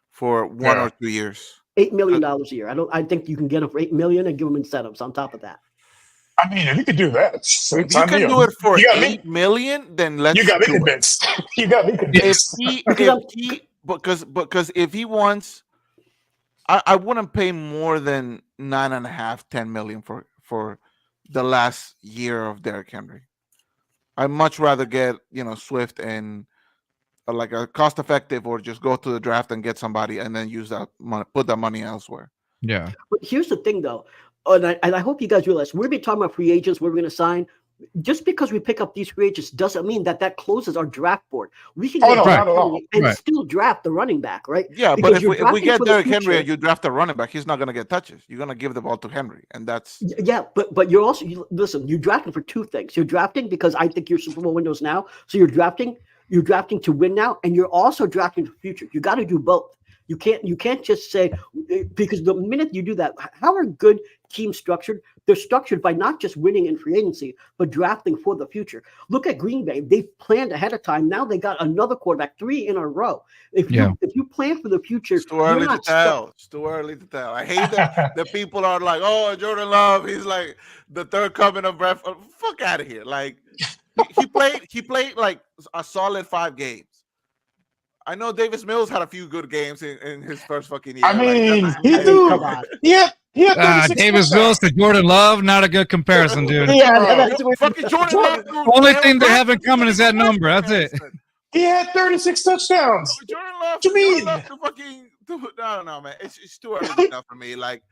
for 1 or 2 years? $8 million a year. I think you can get him for $8 million and give him incentives on top of that. I mean, if you could do that, If you can do it for $8 million, then let's. You got me convinced. You got me convinced. Because if he wants, I wouldn't pay more than $9.5, $10 million for the last year of Derrick Henry. I'd much rather get Swift and like a cost effective, or just go to the draft and get somebody and then use that money, put that money elsewhere. Yeah. But here's the thing, though, and I hope you guys realize we're talking about free agents. We're going to sign. Just because we pick up these free agents doesn't mean that closes our draft board. We can get still draft the running back, right? Yeah, because but if we get Derrick Henry and you draft a running back, he's not going to get touches. You're going to give the ball to Henry, and that's But you're also listen. You're drafting for two things. You're drafting because I think your Super Bowl window's now. So you're drafting to win now, and you're also drafting for future. You got to do both. You can't just say, because the minute you do that, how are good teams structured? They're structured by not just winning in free agency, but drafting for the future. Look at Green Bay. They planned ahead of time. Now they got another quarterback, 3 in a row. If you plan for the future, it's too early to tell. It's too early to tell. I hate that the people are like, oh, Jordan Love, he's like the third coming of breath. Fuck out of here. Like he played like a solid 5 games. I know Davis Mills had a few good games in his first fucking year. I mean, Davis Mills to Jordan Love, not a good comparison, dude. Fucking Jordan Love. The only thing they have in common is that number. That's it. He had 36 touchdowns. Jordan Love. What you mean? I don't know, man. It's too early enough for me. Like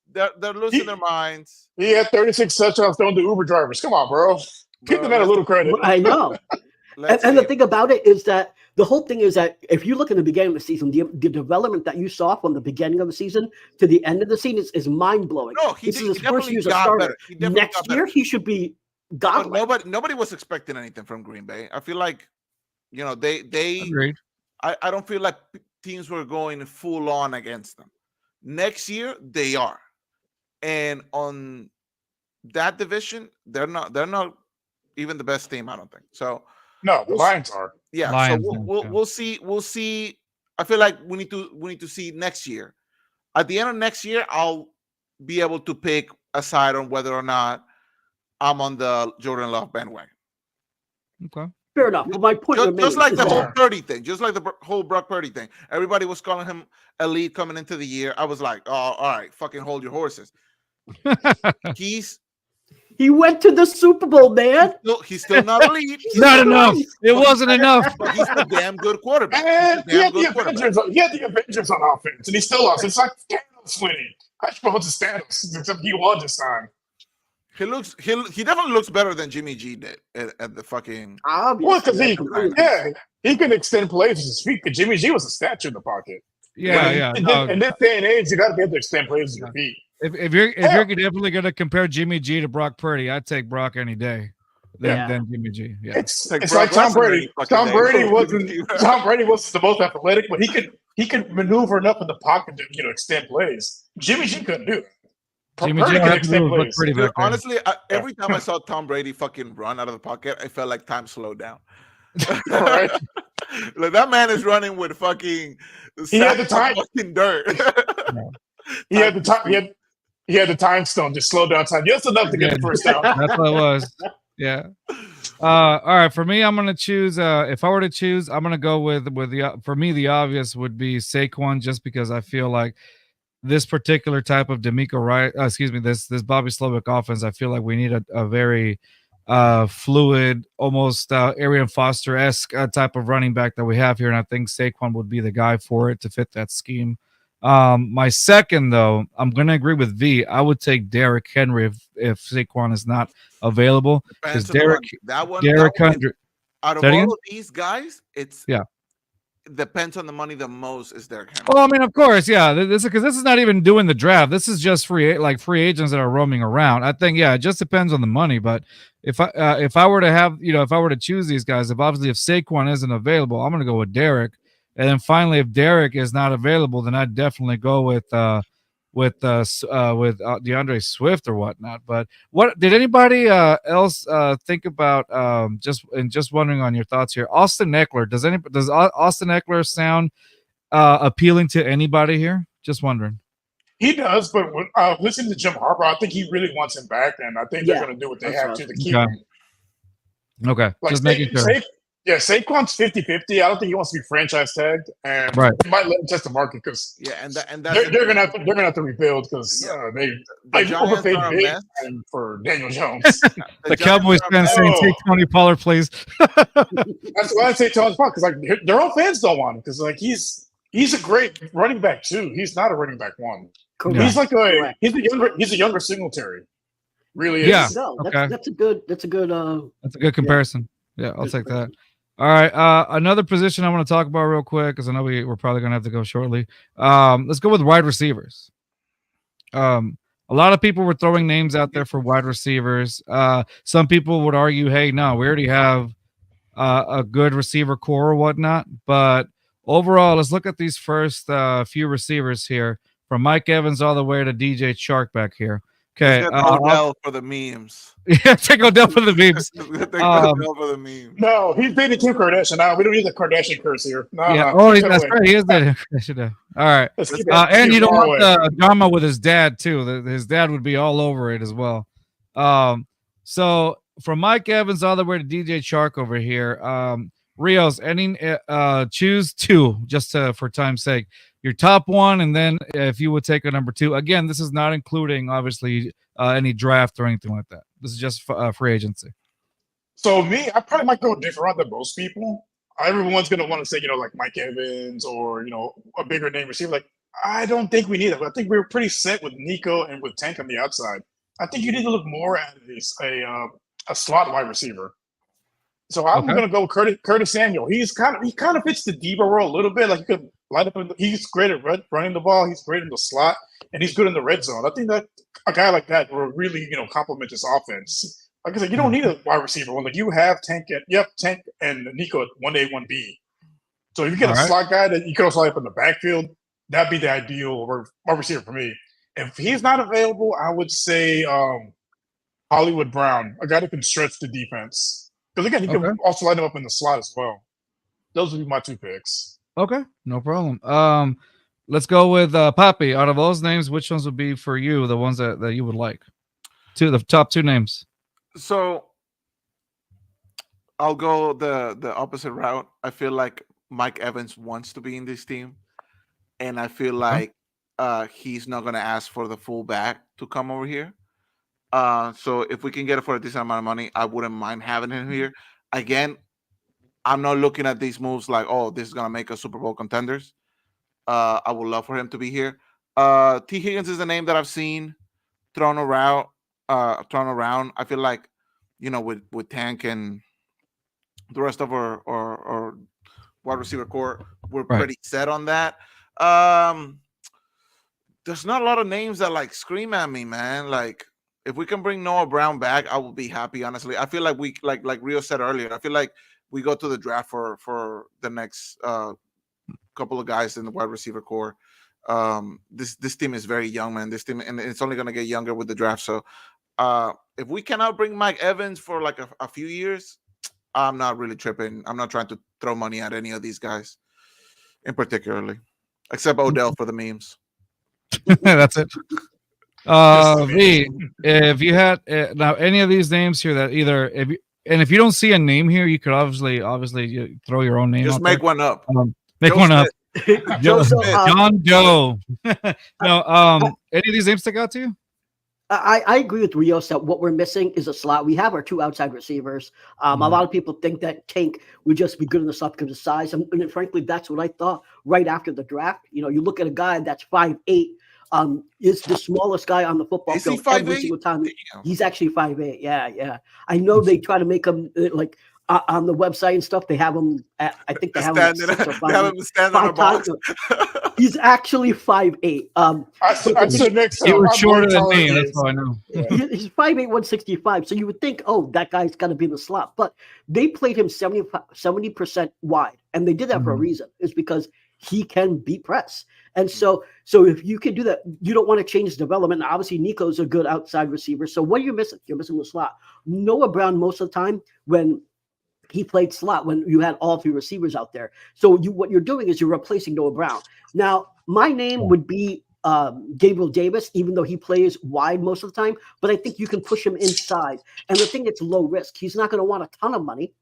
they're losing their minds. He had 36 touchdowns throwing to Uber drivers. Come on, bro. Give the man a little credit. I know. And the thing about it is that the whole thing is that if you look at the beginning of the season, the development that you saw from the beginning of the season to the end of the season is mind-blowing. No, this is his first year as a starter. Next year, he should be godlike. Nobody was expecting anything from Green Bay. I feel like, they Agreed. I don't feel like teams were going full on against them. Next year, they are. And on that division, they're not even the best team, I don't think. So no, the Lions are. Yeah, Lions, so we'll see. We'll see. I feel like we need to see next year. At the end of next year, I'll be able to pick a side on whether or not I'm on the Jordan Love bandwagon. Okay. Fair enough. But my point just like the whole Purdy thing, just like the whole Brock Purdy thing. Everybody was calling him elite coming into the year. I was like, oh, all right, fucking hold your horses. He went to the Super Bowl, man. He's still not elite. Not enough. It wasn't enough. But he's a damn good quarterback. And he had the Avengers on offense, and he still lost. It's like Thanos winning. I should put Thanos, except he won this time. He definitely looks better than Jimmy G did at the fucking. Well, because he can extend plays with his feet. Because Jimmy G was a statue in the pocket. Yeah. In this day and age, you got to be able to extend plays with your feet. If you're definitely gonna compare Jimmy G to Brock Purdy, I'd take Brock any day than Jimmy G. Yeah, it's like Tom Brady. Tom Brady wasn't the most athletic, but he could maneuver enough in the pocket to extend plays. Jimmy G couldn't do it. Jimmy G can extend plays. Dude, honestly, every time I saw Tom Brady fucking run out of the pocket, I felt like time slowed down. Right? Like that man is running with fucking. He had the time. Fucking dirt. He had the time. He had the time stone, just slow down time. Just enough to get the first down. That's what it was. Yeah. All right. For me, I'm gonna choose. If I were to choose, I'm gonna go with the. For me, the obvious would be Saquon, just because I feel like this particular type of D'Amico Wright. This Bobby Slovic offense. I feel like we need a very fluid, almost Arian Foster-esque type of running back that we have here, and I think Saquon would be the guy for it to fit that scheme. My second, though, I'm going to agree with V. I would take Derrick Henry if Saquon is not available, because Derrick Henry. Out of all of these guys, it depends on the money the most is Derrick Henry. Well, I mean, of course, yeah. This is not even doing the draft. This is just free agents that are roaming around. I think, it just depends on the money. But if I were to have, if I were to choose these guys, if Saquon isn't available, I'm going to go with Derrick. And then finally, if Derek is not available, then I'd definitely go with DeAndre Swift or whatnot. But what did anybody else think about? Just wondering on your thoughts here. Austin Eckler. Does Austin Eckler sound appealing to anybody here? Just wondering. He does, but when, listening to Jim Harbaugh, I think he really wants him back, and I think they're going to do what they have to keep him. Okay, like, just making sure. Saquon's 50-50. I don't think he wants to be franchise tagged, and they might let him test the market because they're gonna have to rebuild because they overpaid big for Daniel Jones. The Cowboys fans saying take Tony Pollard, please. That's why I say Tony Pollard because like their own fans don't want him because like he's a great running back too. He's not a running back one. Correct. He's like he's a younger Singletary. Really is. Yeah. No, that's a good comparison. Yeah, I'll take that. All right. Another position I want to talk about real quick because I know we're probably gonna have to go shortly. Let's go with wide receivers. A lot of people were throwing names out there for wide receivers. Some people would argue, hey, no, we already have a good receiver core or whatnot. But overall, let's look at these first few receivers here, from Mike Evans all the way to DJ Chark back here. Okay, Odell for the memes. Yeah, take Odell for the memes. Odell for the memes. No, he's dating Kim Kardashian now. We don't need the Kardashian curse here. No, yeah. That's right. He is dating Kardashian. All right. And you don't want the drama with his dad too. His dad would be all over it as well. So from Mike Evans all the way to DJ Chark over here. Rios, choose two just for time's sake. Your top one, and then if you would take a number two. Again, this is not including obviously any draft or anything like that. This is just free agency. So me, I probably might go a different route than most people. Everyone's gonna want to say, like Mike Evans or a bigger name receiver. Like I don't think we need it. I think we're pretty set with Nico and with Tank on the outside. I think you need to look more at a slot wide receiver. So I'm gonna go Curtis Samuel. He kind of fits the Debo role a little bit. Like he could line up. He's great at running the ball. He's great in the slot, and he's good in the red zone. I think that a guy like that will really complement this offense. Like I said, you don't need a wide receiver one. Like you have Tank and Nico at 1A, 1B. So if you get a slot guy that you can also line up in the backfield, that'd be the ideal wide receiver for me. If he's not available, I would say Hollywood Brown, a guy that can stretch the defense. Because again, you can also line him up in the slot as well. Those would be my two picks. Okay, no problem. Let's go with Poppy. Out of those names, which ones would be for you the ones that you would like? The top two names. So I'll go the opposite route. I feel like Mike Evans wants to be in this team, and I feel like he's not going to ask for the fullback to come over here. So if we can get it for a decent amount of money, I wouldn't mind having him here. Again, I'm not looking at these moves like, oh, this is going to make us Super Bowl contenders. I would love for him to be here. T. Higgins is the name that I've seen thrown around. I feel like, with Tank and the rest of our wide receiver core, we're pretty set on that. There's not a lot of names that like scream at me, man. Like, if we can bring Noah Brown back, I will be happy, honestly. I feel like we like Rio said earlier, I feel like we go to the draft for the next couple of guys in the wide receiver core. This team is very young, man. This team, and it's only going to get younger with the draft. So if we cannot bring Mike Evans for like a few years, I'm not really tripping. I'm not trying to throw money at any of these guys in particularly, except Odell for the memes. That's it. V, if you had now any of these names here that if you don't see a name here, you could obviously throw your own name. Just make one up. Up. John Doe. No, any of these names stick out to you? I agree with Rios that what we're missing is a slot. We have our two outside receivers. A lot of people think that Tank would just be good in the slot because of size. And frankly, that's what I thought right after the draft. You look at a guy that's 5'8", is the smallest guy on the football field every single time. Damn. He's actually 5'8". Yeah. I know they try to make him like on the website and stuff. They have him at, I think they have him at 6 or 5. They have him stand on a box. He's actually 5'8". I said next time. He was shorter than me. That's all I know. He's 5'8", 165. So you would think, oh, that guy's got to be in the slot. But they played him 70% wide And they did that for a reason. It's because he can beat press. And so if you can do that, you don't want to change development. Obviously, Nico's a good outside receiver. So what are you missing? You're missing the slot. Noah Brown, most of the time, when he played slot, when you had all 3 receivers out there. So what you're doing is you're replacing Noah Brown. Now, my name would be Gabriel Davis, even though he plays wide most of the time. But I think you can push him inside. And the thing, it's low risk. He's not going to want a ton of money.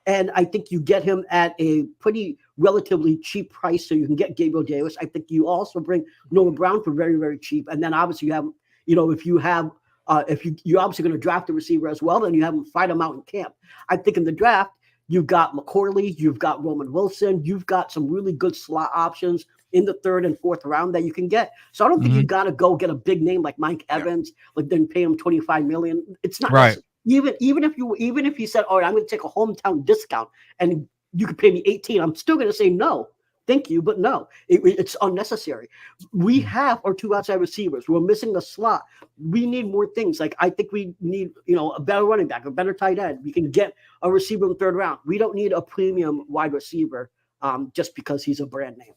And I think you get him at a pretty relatively cheap price, so you can get Gabriel Davis. I think you also bring Noah Brown for very, very cheap. And then obviously you have, if you're obviously going to draft a receiver as well, then you have him fight him out in camp. I think in the draft, you've got McCorley, you've got Roman Wilson, you've got some really good slot options in the 3rd and 4th round that you can get. So I don't think you got to go get a big name like Mike Evans, like then pay him $25 million. It's not right. Even if you said, all right, I'm going to take a hometown discount and you could pay me 18, I'm still going to say no, thank you, but no, it's unnecessary. We have our 2 outside receivers. We're missing a slot. We need more things. Like I think we need, a better running back, a better tight end. We can get a receiver in the 3rd round. We don't need a premium wide receiver just because he's a brand name.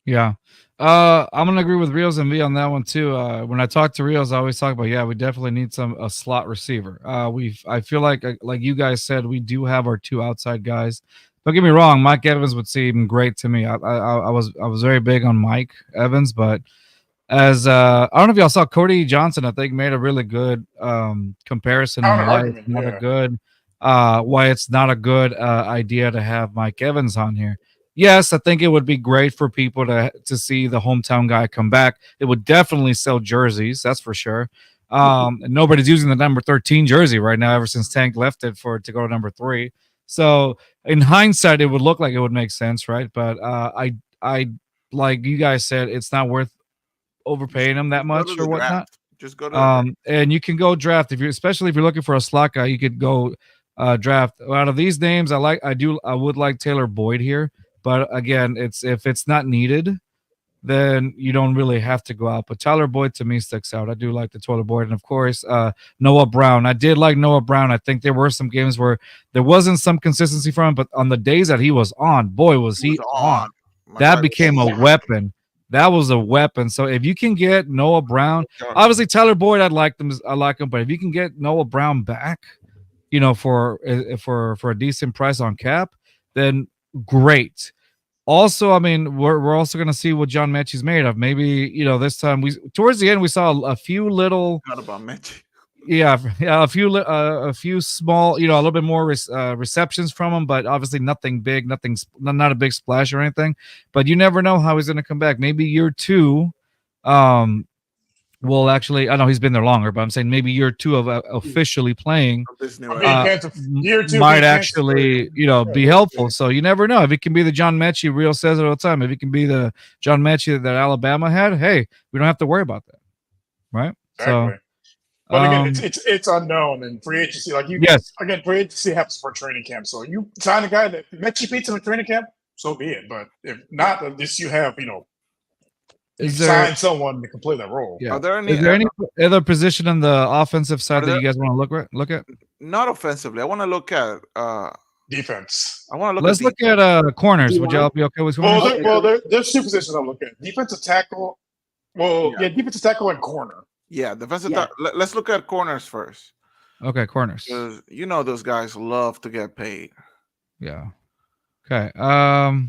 Yeah. I'm going to agree with Rios and V on that one too. When I talk to Rios, I always talk about, we definitely need a slot receiver. I feel like you guys said, we do have our 2 outside guys. Don't get me wrong. Mike Evans would seem great to me. I was very big on Mike Evans, but as I don't know if y'all saw Cody Johnson, I think made a really good comparison on why it's not a good idea to have Mike Evans on here. Yes, I think it would be great for people to see the hometown guy come back. It would definitely sell jerseys, that's for sure. And nobody's using the number 13 jersey right now ever since Tank left it to go to number 3. So in hindsight, it would look like it would make sense, right? But I like you guys said, it's not worth overpaying him that much or whatnot. Just go to and you can go draft especially if you're looking for a slot guy. You could go draft out of these names. I would like Taylor Boyd here. But again, if it's not needed, then you don't really have to go out. But Tyler Boyd to me sticks out. I do like the Tyler Boyd, and of course Noah Brown. I did like Noah Brown. I think there were some games where there wasn't some consistency from him, but on the days that he was on, boy, was he on. That became a weapon. That was a weapon. So if you can get Noah Brown, obviously Tyler Boyd, I like him, but if you can get Noah Brown back, for a decent price on cap, then great. Also, I mean, we're also going to see what John Mechie's made of. Maybe, this time towards the end we saw a few little. Not about Mechie. Yeah, a few small, a little bit more receptions from him, but obviously nothing big, not a big splash or anything. But you never know how he's going to come back. Maybe year 2, will actually. I know he's been there longer, but I'm saying maybe year 2 of officially playing year 2 might actually, be helpful. So you never know if it can be the John Mechie. Real says it all the time. If it can be the John Mechie that Alabama had, hey, we don't have to worry about that, right? Exactly. So. But again, it's unknown, and free agency, again, free agency happens for training camp. So you sign a guy that Mechie beats him in training camp, so be it. But if not, at least you have, sign someone to complete that role. Yeah. Are there Is there any other position on the offensive side that you guys want to look at? Not offensively. I want to look at defense. Let's look at corners. Would y'all be okay with corners? There's 2 positions I'm looking at: defensive tackle. Defensive tackle and corner. Yeah, defensive. Let's look at corners first. Okay, corners. Those guys love to get paid. Yeah. Okay. All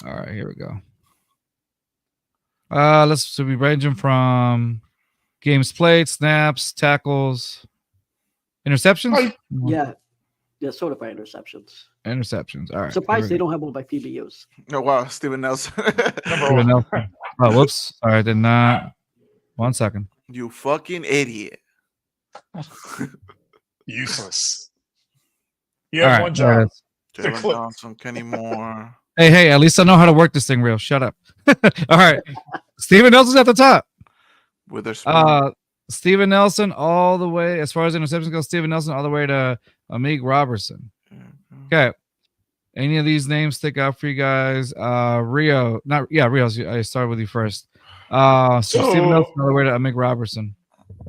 right. Here we go. So we range them from games played, snaps, tackles, interceptions. Yeah, sort of by interceptions. Interceptions. All right. Surprised they don't have one by PBUs. Oh wow, Steven Nelson. Steven Nelson. Oh, whoops. All right, did not. 1 second. You fucking idiot. Useless. You have one job. Jalen Johnson, Kenny Moore. Hey, at least I know how to work this thing real. Shut up. All right. Steven Nelson's at the top. Steven Nelson all the way, as far as interceptions go, Steven Nelson all the way to Amik Robertson. Okay. Any of these names stick out for you guys? Rio. I started with you first. So Steven Nelson all the way to Amik Robertson.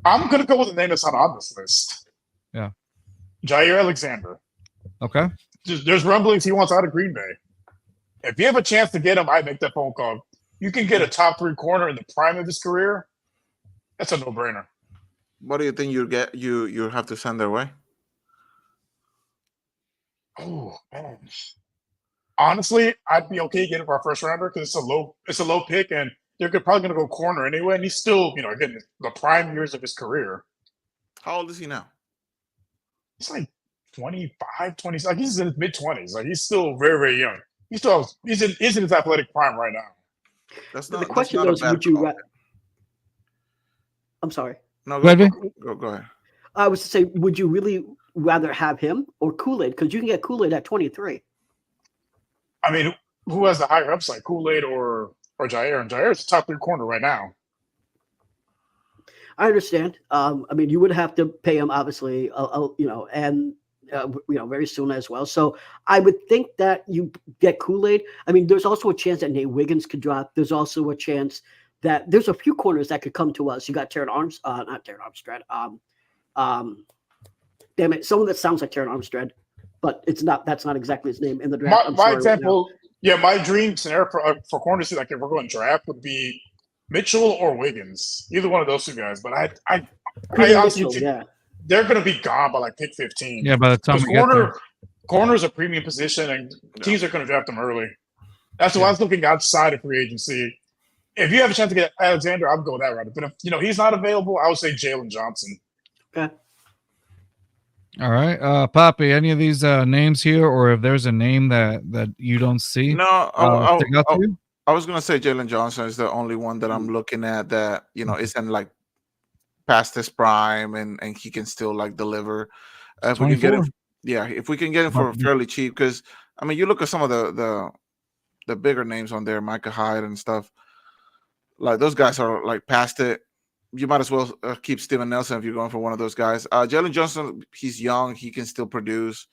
I'm going to go with a name that's not on this list. Yeah. Jair Alexander. Okay. there's rumblings he wants out of Green Bay. If you have a chance to get him, I'd make that phone call. You can get a top 3 corner in the prime of his career. That's a no-brainer. What do you think you'll get? You have to send their way? Oh man. Honestly, I'd be okay getting for our first rounder because it's a low pick, and they're probably going to go corner anyway. And he's still, again, the prime years of his career. How old is he now? He's like 25, 20. Like he's in his mid-20s. Like he's still very, very young. He's in his athletic prime right now. That's So not. the question that's not though is, I'm sorry. No, Go ahead. Go ahead. I was to say, would you really rather have him or Kool-Aid? Because you can get Kool-Aid at 23. I mean, who has the higher upside, Kool-Aid or Jair? And Jair's a top 3 corner right now. I understand. I mean, you would have to pay him, obviously, and very soon as well. So I would think that you get Kool-Aid. I mean, there's also a chance that Nate Wiggins could drop. There's also a chance that there's a few corners that could come to us. You got not Terran Armstead. Damn it, someone that sounds like Terran Armstead, but it's not. That's not exactly his name in the draft. My example, my dream scenario for corners, like if we're going draft, would be Mitchell or Wiggins, either one of those 2 guys. But I honestly think they're going to be gone by like pick 15. Yeah, by the time we get there. Corner's a premium position, and teams are going to draft them early. That's why I was looking outside of free agency. If you have a chance to get Alexander, I'd go that route. But if he's not available, I would say Jalen Johnson. Okay. All right, Poppy. Any of these names here, or if there's a name that you don't see? No, I was gonna say Jalen Johnson is the only one that I'm looking at that isn't like past his prime and he can still like deliver. If we can get him, if we can get him for fairly cheap, because I mean, you look at some of the bigger names on there, Micah Hyde and stuff. Like those guys are like past it. You might as well keep Steven Nelson if you're going for one of those guys. Jalen Johnson, he's young. He can still produce.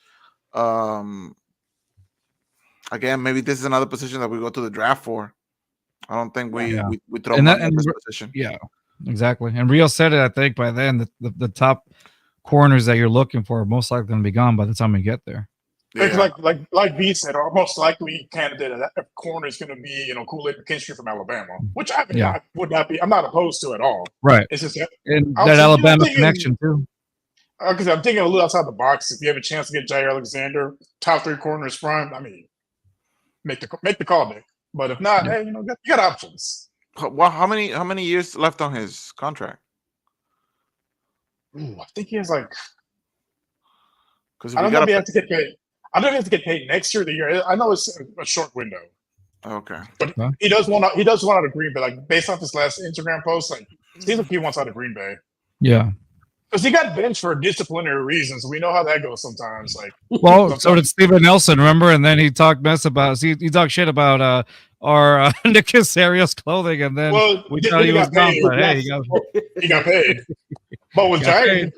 Again, maybe this is another position that we go to the draft for. I don't think we throw him in this position. Yeah, exactly. And Rio said it, I think, by then, the top corners that you're looking for are most likely going to be gone by the time we get there. Yeah. Like B said, our most likely candidate at corner is going to be Kool-Aid McKinstry from Alabama, which I would not be. I'm not opposed to at all. Right. It's just that Alabama connection too. Because I'm thinking a little outside the box. If you have a chance to get Jair Alexander, top 3 corners front, I mean, make the call, Nick. But if not, hey, you got options. Well, how many years left on his contract? Ooh, I think he has like. Because I don't know if he has to get paid. I don't know if he has to get paid next year or the year. I know it's a short window. Okay. But he does want out of Green Bay. Like based off his last Instagram post, like seems like he wants out of Green Bay. Yeah. Because he got benched for disciplinary reasons. We know how that goes sometimes. Like, so did Steven Nelson, remember? And then he talked he talked shit about our Nick Casario's clothing, and then we thought he was gone. But hey, he got paid. But with Jair,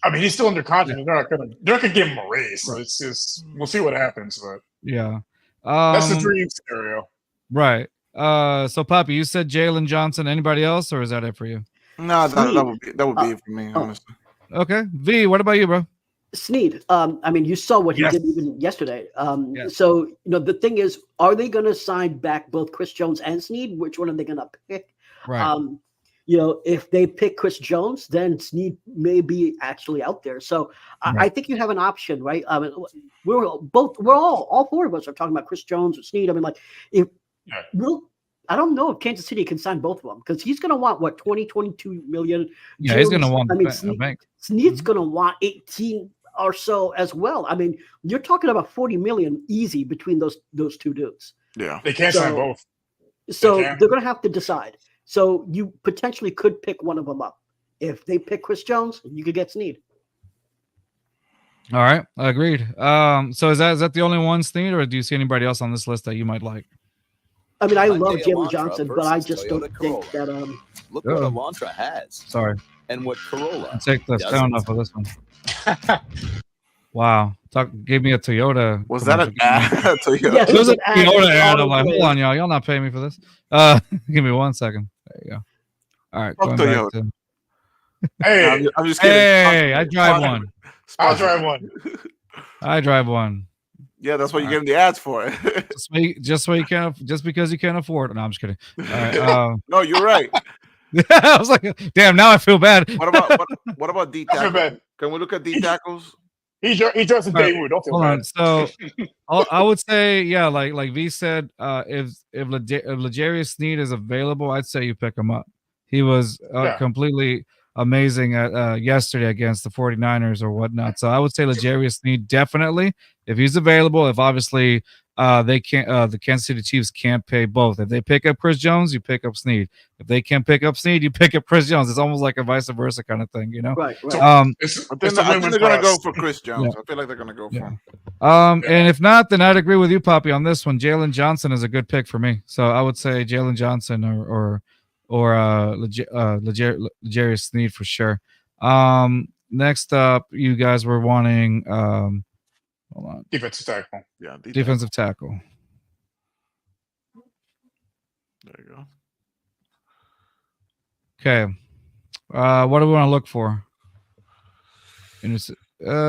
I mean, he's still under contract. They're not gonna give him a raise. So it's just we'll see what happens. But yeah, that's the dream scenario. Right. So Poppy, you said Jalen Johnson. Anybody else, or is that it for you? No, that would be it for me, honestly. Okay. V, what about you, bro? Snead. I mean, you saw what he did even yesterday. So the thing is, are they going to sign back both Chris Jones and Snead? Which one are they going to pick? Right. If they pick Chris Jones, then Snead may be actually out there. So I think you have an option, right? I mean, all 4 of us are talking about Chris Jones or Snead. I mean, like I don't know if Kansas City can sign both of them because he's going to want 22 million. Yeah, he's going to want. Snead's going to want 18 or so as well. I mean, you're talking about 40 million easy between those 2 dudes. Yeah, they can't sign both. So they're going to have to decide. So you potentially could pick one of them up. If they pick Chris Jones, you could get Snead. All right, agreed. So is that the only one, Snead, or do you see anybody else on this list that you might like? I mean, I love Jalen Johnson, but I just don't think that. Look what Elantra has. Sorry. And what Corolla. I'll take the sound off of this one. Wow. Gave me a Toyota. Was that an ad? Toyota? Yes, it was a Toyota ad. I'm like, hold on, y'all. Y'all not paying me for this. Give me 1 second. There you go. All right. Going back to... Hey, I'm just kidding. Hey, I drive one. I'll drive one. I drive one. Yeah, that's what you give him the ads for. just because you can't afford it. No, I'm just kidding. All right. No, you're right. I was like, damn, now I feel bad. What about D tackles? Can we look at D tackles? He dressed in Daewoo. Don't feel Hold bad. on. So I would say, yeah, like V said, if L'Jarius Sneed is available, I'd say you pick him up. He was completely amazing at yesterday against the 49ers or whatnot. So I would say L'Jarius Sneed definitely, if he's available. If obviously they can't, the Kansas City Chiefs can't pay both. If they pick up Chris Jones, you pick up Sneed. If they can't pick up Sneed, you pick up Chris Jones. It's almost like a vice versa kind of thing, you know? Right. I think they're going to go for Chris Jones. I feel like they're going to go for him. And if not, then I'd agree with you, Poppy, on this one. Jalen Johnson is a good pick for me. So I would say Jalen Johnson or L'Jarius Sneed for sure. Next up, you guys were wanting hold on. Defensive tackle. Yeah, defensive tackle. There you go. Okay. What do we want to look for?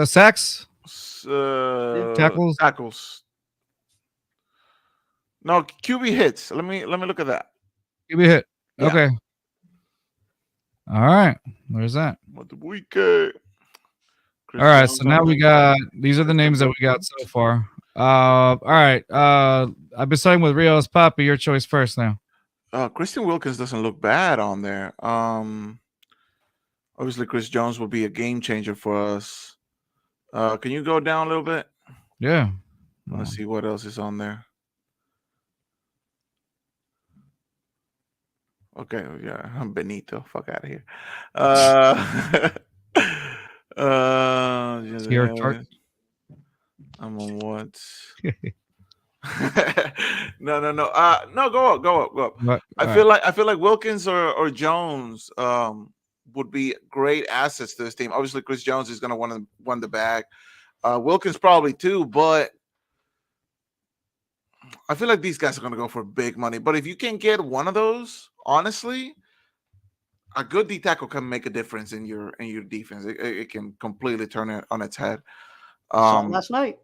Sacks? Tackles. No, QB hits. Let me look at that. QB hit. Yeah. Okay. All right. Where's that? What the weekend? All right. So now we got, these are the names that we got so far. All right. I've been starting with Rios. Poppy, your choice first now. Christian Wilkins doesn't look bad on there. Obviously, Chris Jones will be a game changer for us. Can you go down a little bit? Yeah. Let's see what else is on there. Okay, yeah, I'm Benito. Fuck out of here. I'm on what? No. No, go up. What? I feel like Wilkins or Jones would be great assets to this team. Obviously, Chris Jones is going to win the bag. Wilkins probably too, but I feel like these guys are going to go for big money. But if you can get one of those, honestly, a good D tackle can make a difference in your defense. It can completely turn it on its head. Last night.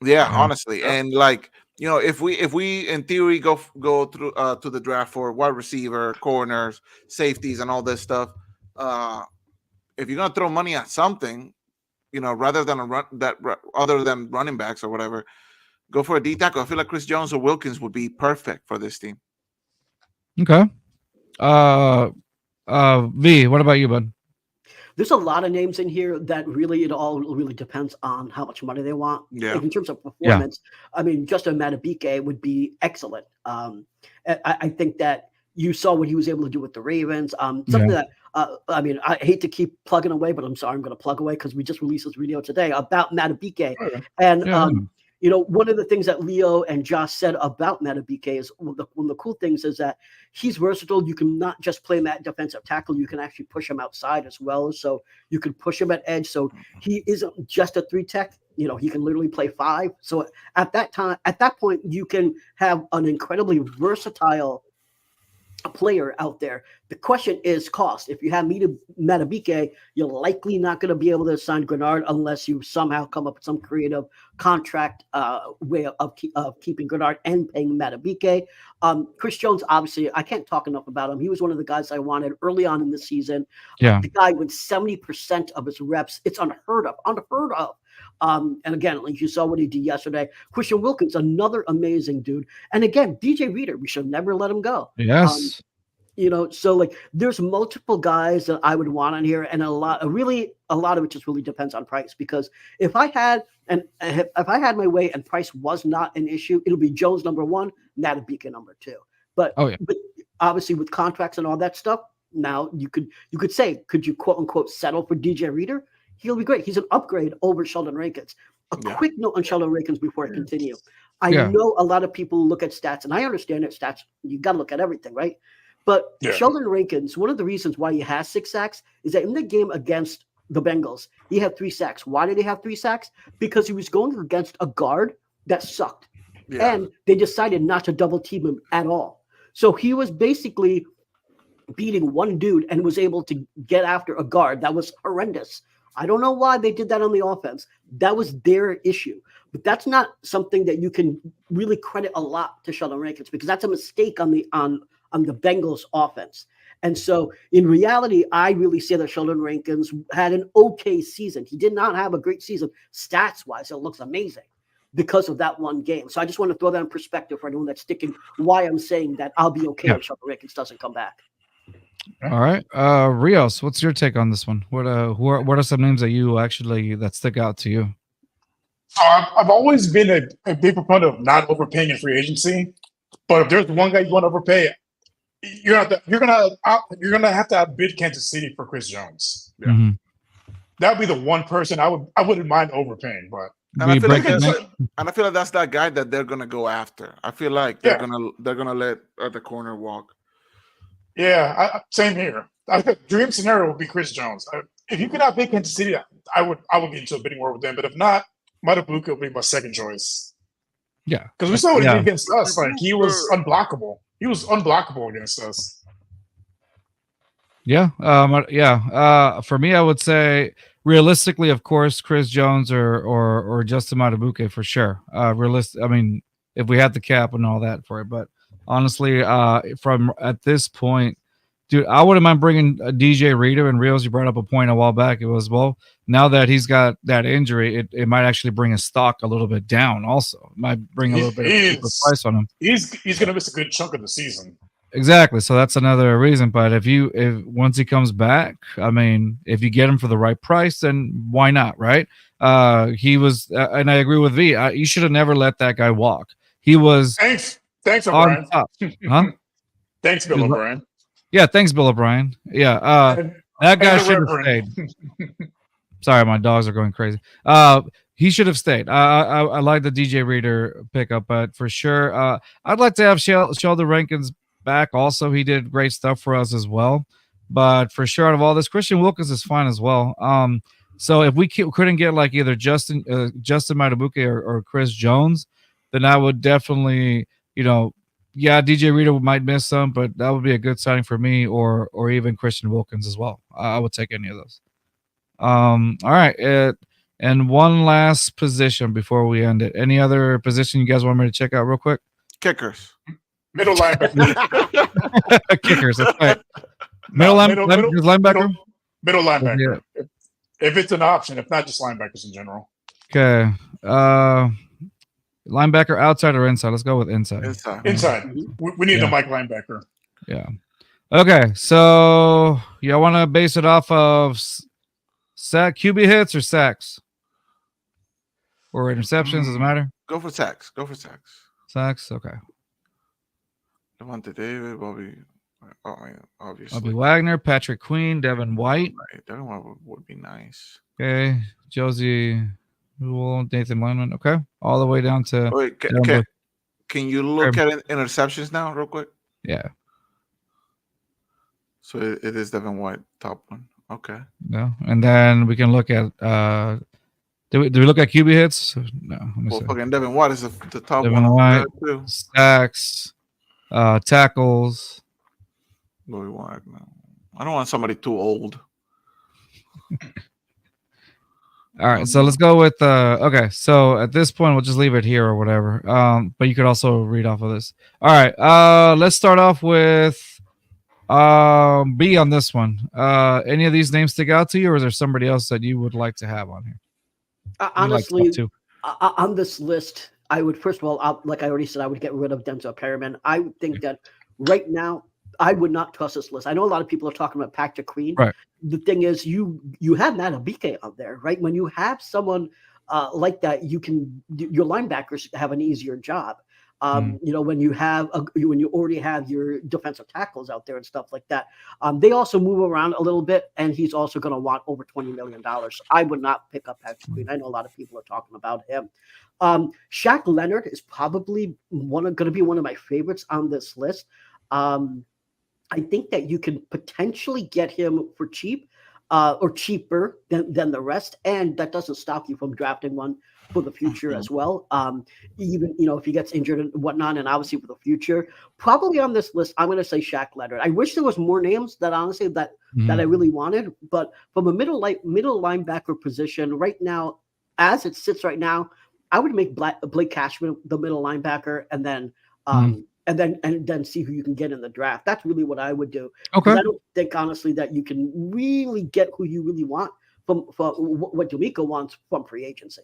Yeah, honestly, and like, you know, if we in theory go through to the draft for wide receiver, corners, safeties, and all this stuff, if you're gonna throw money at something, you know, rather than other than running backs or whatever, go for a D tackle. I feel like Chris Jones or Wilkins would be perfect for this team. Okay. V, what about you, bud? There's a lot of names in here that really, it all really depends on how much money they want. Yeah. Like in terms of performance, I mean, Justin Madubuike would be excellent. I think that you saw what he was able to do with the Ravens. Something that, I mean, I hate to keep plugging away, but I'm sorry, I'm going to plug away because we just released this video today about Madubuike. And, you know, one of the things that Leo and Josh said about Madubuike is one of the cool things is that he's versatile. You can not just play him at defensive tackle. You can actually push him outside as well. So you can push him at edge. So he isn't just a 3-tech. You know, he can literally play 5. So at that point, you can have an incredibly versatile player out there. The question is cost. If you have Madubuike, you're likely not going to be able to sign Grenard unless you somehow come up with some creative contract way of keeping Grenard and paying Madubuike. Chris Jones, obviously, I can't talk enough about him. He was one of the guys I wanted early on in the season. Yeah, the guy with 70% of his reps. It's unheard of. And again, like you saw what he did yesterday. Christian Wilkins, another amazing dude. And again, DJ Reader, we should never let him go. Yes. You know, so like there's multiple guys that I would want on here, and a lot of it just really depends on price. Because if I had my way and price was not an issue, it'll be Jones number 1, Madubuike number 2. But, but obviously with contracts and all that stuff, now you could say, could you quote unquote settle for DJ Reader? He'll be great. He's an upgrade over Sheldon Rankins. Quick note on Sheldon Rankins before I continue. I know a lot of people look at stats, and I understand that stats, you got to look at everything, right? But Sheldon Rankins, one of the reasons why he has 6 sacks is that in the game against the Bengals, he had 3 sacks. Why did he have 3 sacks? Because he was going against a guard that sucked. Yeah. And they decided not to double team him at all. So he was basically beating one dude and was able to get after a guard that was horrendous. I don't know why they did that on the offense. That was their issue. But that's not something that you can really credit a lot to Sheldon Rankins, because that's a mistake on the Bengals offense. And so in reality, I really say that Sheldon Rankins had an okay season. He did not have a great season stats-wise. It looks amazing because of that one game. So I just want to throw that in perspective for anyone that's sticking why I'm saying that I'll be okay if Sheldon Rankins doesn't come back. All right. Rios, what's your take on this one? What are some names that stick out to you? So I've always been a big proponent of not overpaying in free agency. But if there's one guy you want to overpay, you're gonna have to outbid Kansas City for Chris Jones. Yeah. Mm-hmm. That would be the one person I wouldn't mind overpaying, but I feel like that's that guy that they're gonna go after. I feel like they're gonna let the corner walk. Yeah, same here. I think dream scenario would be Chris Jones. If you could outbid Kansas City, I would get into a bidding war with them. But if not, Madubuike would be my second choice. Yeah, because we saw what he did against us. Like he was unblockable. He was unblockable against us. Yeah. For me, I would say realistically, of course, Chris Jones or Justin Madubuike for sure. I mean, if we had the cap and all that for it, but honestly, from at this point, dude, I wouldn't mind bringing a DJ Reader and Rios. You brought up a point a while back. It was, well, now that he's got that injury, it might actually bring his stock a little bit down. Also, it might bring a little bit of price on him. He's going to miss a good chunk of the season. Exactly. So that's another reason. But if once he comes back, I mean, if you get him for the right price, then why not, right? He was, and I agree with V. You should have never let that guy walk. He was. Thanks, O'Brien. Huh? Thanks, Bill O'Brien. Yeah, thanks, Bill O'Brien. Yeah, that guy should have stayed. Sorry, my dogs are going crazy. He should have stayed. I like the DJ Reader pickup, but for sure, I'd like to have Sheldon Rankins back. Also, he did great stuff for us as well. But for sure, out of all this, Christian Wilkins is fine as well. So if we couldn't get like either Justin Madubuike or Chris Jones, then I would definitely, DJ Reader might miss some, but that would be a good signing for me, or even Christian Wilkins as well. I would take any of those. All right. And one last position before we end it. Any other position you guys want me to check out real quick? Kickers. Middle linebacker. Kickers. That's right. Middle linebacker? Middle linebacker. Yeah. If it's an option. If not, just linebackers in general. Okay. Linebacker outside or inside? Let's go with inside. Inside. We need a Mike linebacker. Yeah. Okay. So y'all want to base it off of QB hits or sacks? Or interceptions? Does it matter? Go for sacks. Sacks? Okay. Devontae David, Bobby. Obviously. Bobby Wagner, Patrick Queen, Devin White. Right. Devin White would be nice. Okay. Josie Nathan Lyman. Okay. All the way down to. Wait, can you look at interceptions now, real quick? Yeah. So it is Devin White, top one. Okay. No. And then we can look at. Do we look at QB hits? No. Fucking Devin White is the top Devin one. White, sacks, tackles. Bobby Wagner. I don't want somebody too old. All right, so let's go with okay. So at this point, we'll just leave it here or whatever. But you could also read off of this. All right, let's start off with B on this one. Any of these names stick out to you, or is there somebody else that you would like to have on here? Honestly, on this list, I would first of all, like I already said, I would get rid of Denzel Perryman. I would think that right now, I would not trust this list. I know a lot of people are talking about Patrick Queen. Right. The thing is, you have Madubuike out there, right? When you have someone like that, your linebackers have an easier job. When you already have your defensive tackles out there and stuff like that. They also move around a little bit, and he's also going to want over $20 million. I would not pick up Patrick Queen. I know a lot of people are talking about him. Shaq Leonard is probably going to be one of my favorites on this list. I think that you can potentially get him for cheap or cheaper than the rest. And that doesn't stop you from drafting one for the future as well. Even, if he gets injured and whatnot, and obviously for the future, probably on this list, I'm going to say Shaq Leonard. I wish there was more names that honestly that I really wanted, but from a middle linebacker position right now, as it sits right now, I would make Blake Cashman the middle linebacker, and then and then see who you can get in the draft. That's really what I would do. Okay. I don't think honestly that you can really get who you really want from what D'Amico wants from free agency.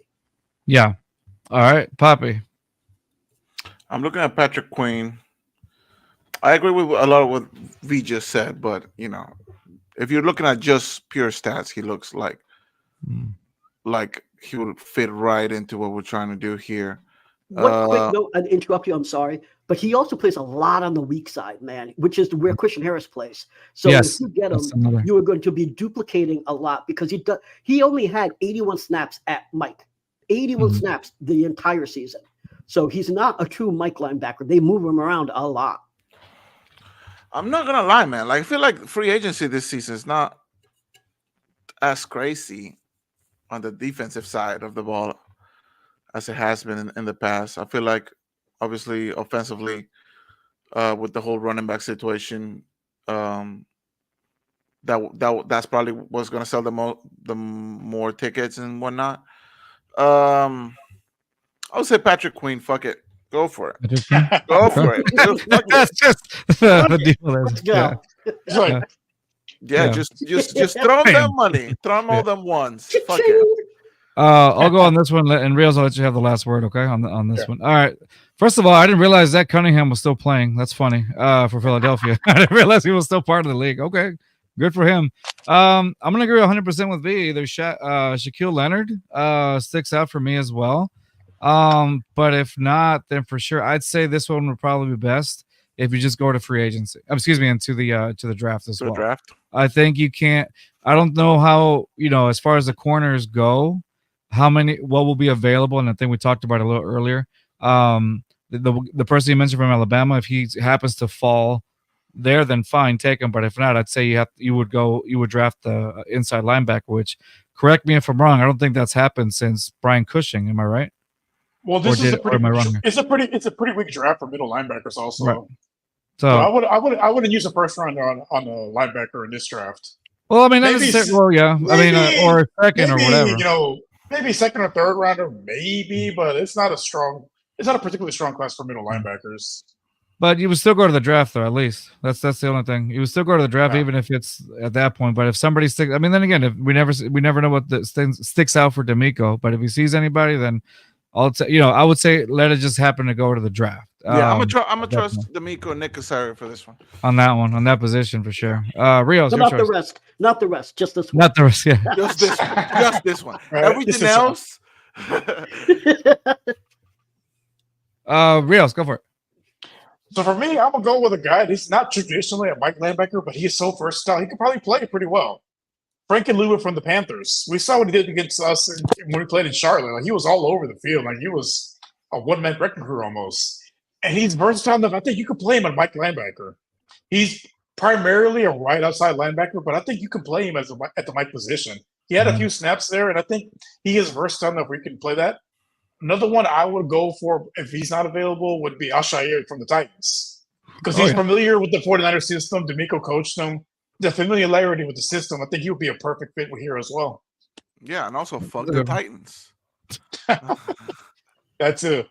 Yeah. All right, Poppy. I'm looking at Patrick Queen. I agree with a lot of what V just said, but if you're looking at just pure stats, he looks like he would fit right into what we're trying to do here. One quick note, I'd interrupt you, I'm sorry, but he also plays a lot on the weak side, man, which is where Christian Harris plays. So if you get him, you are going to be duplicating a lot because he only had 81 snaps at Mike, 81 snaps the entire season. So he's not a true Mike linebacker. They move him around a lot. I'm not gonna lie, man. I feel like free agency this season is not as crazy on the defensive side of the ball as it has been in the past. I feel like, obviously, offensively, with the whole running back situation, that's probably what's gonna sell the more tickets and whatnot. I would say Patrick Queen. Fuck it. Go for it. Go for it. That's just the deal. Let's go. Just throw them money. Throw them all them ones. Fuck it. I'll go on this one, and Rios, I'll let you have the last word, okay? On this one. All right. First of all, I didn't realize Zach Cunningham was still playing. That's funny. For Philadelphia. I didn't realize he was still part of the league. Okay. Good for him. I'm gonna agree 100% with V. Either Shaquille Leonard sticks out for me as well. But if not, then for sure, I'd say this one would probably be best if you just go to free agency. Into the draft as well. Draft. I think you can't. I don't know how as far as the corners go, what will be available, and I think we talked about it a little earlier. The person you mentioned from Alabama, if he happens to fall there, then fine, take him. But if not, I'd say you would draft the inside linebacker. Which, correct me if I'm wrong, I don't think that's happened since Brian Cushing. Am I right? Well, it's a pretty weak draft for middle linebackers also. Right. So I wouldn't use a first round on a linebacker in this draft. Well, I mean, or a second or whatever. Maybe second or third rounder, maybe, but it's not a particularly strong class for middle linebackers. But you would still go to the draft, though. At least that's the only thing. You would still go to the draft, even if it's at that point. But if somebody sticks, I mean, then again, if we never know what sticks out for D'Amico. But if he sees anybody, then I would say let it just happen to go to the draft. Yeah, I'm gonna trust D'Amico and Nick Casario for this one. On that position for sure. Rios, so not the rest, just this one. Not the rest, yeah. just this one. Right. Everything else. Rios, go for it. So for me, I'm gonna go with a guy. He's not traditionally a Mike linebacker, but he's so versatile. He could probably play pretty well. Frankenlua from the Panthers. We saw what he did against us when we played in Charlotte. Like, he was all over the field. Like, he was a one-man wrecking crew almost. And he's versatile enough. I think you could play him at Mike linebacker. He's primarily a right outside linebacker, but I think you can play him at the Mike position. He had a few snaps there, and I think he is versatile enough where he can play that. Another one I would go for if he's not available would be Al-Shaair from the Titans. Because he's familiar with the 49ers system. D'Amico coached him. The familiarity with the system, I think he would be a perfect fit here as well. Yeah, and also fuck the Titans. That too.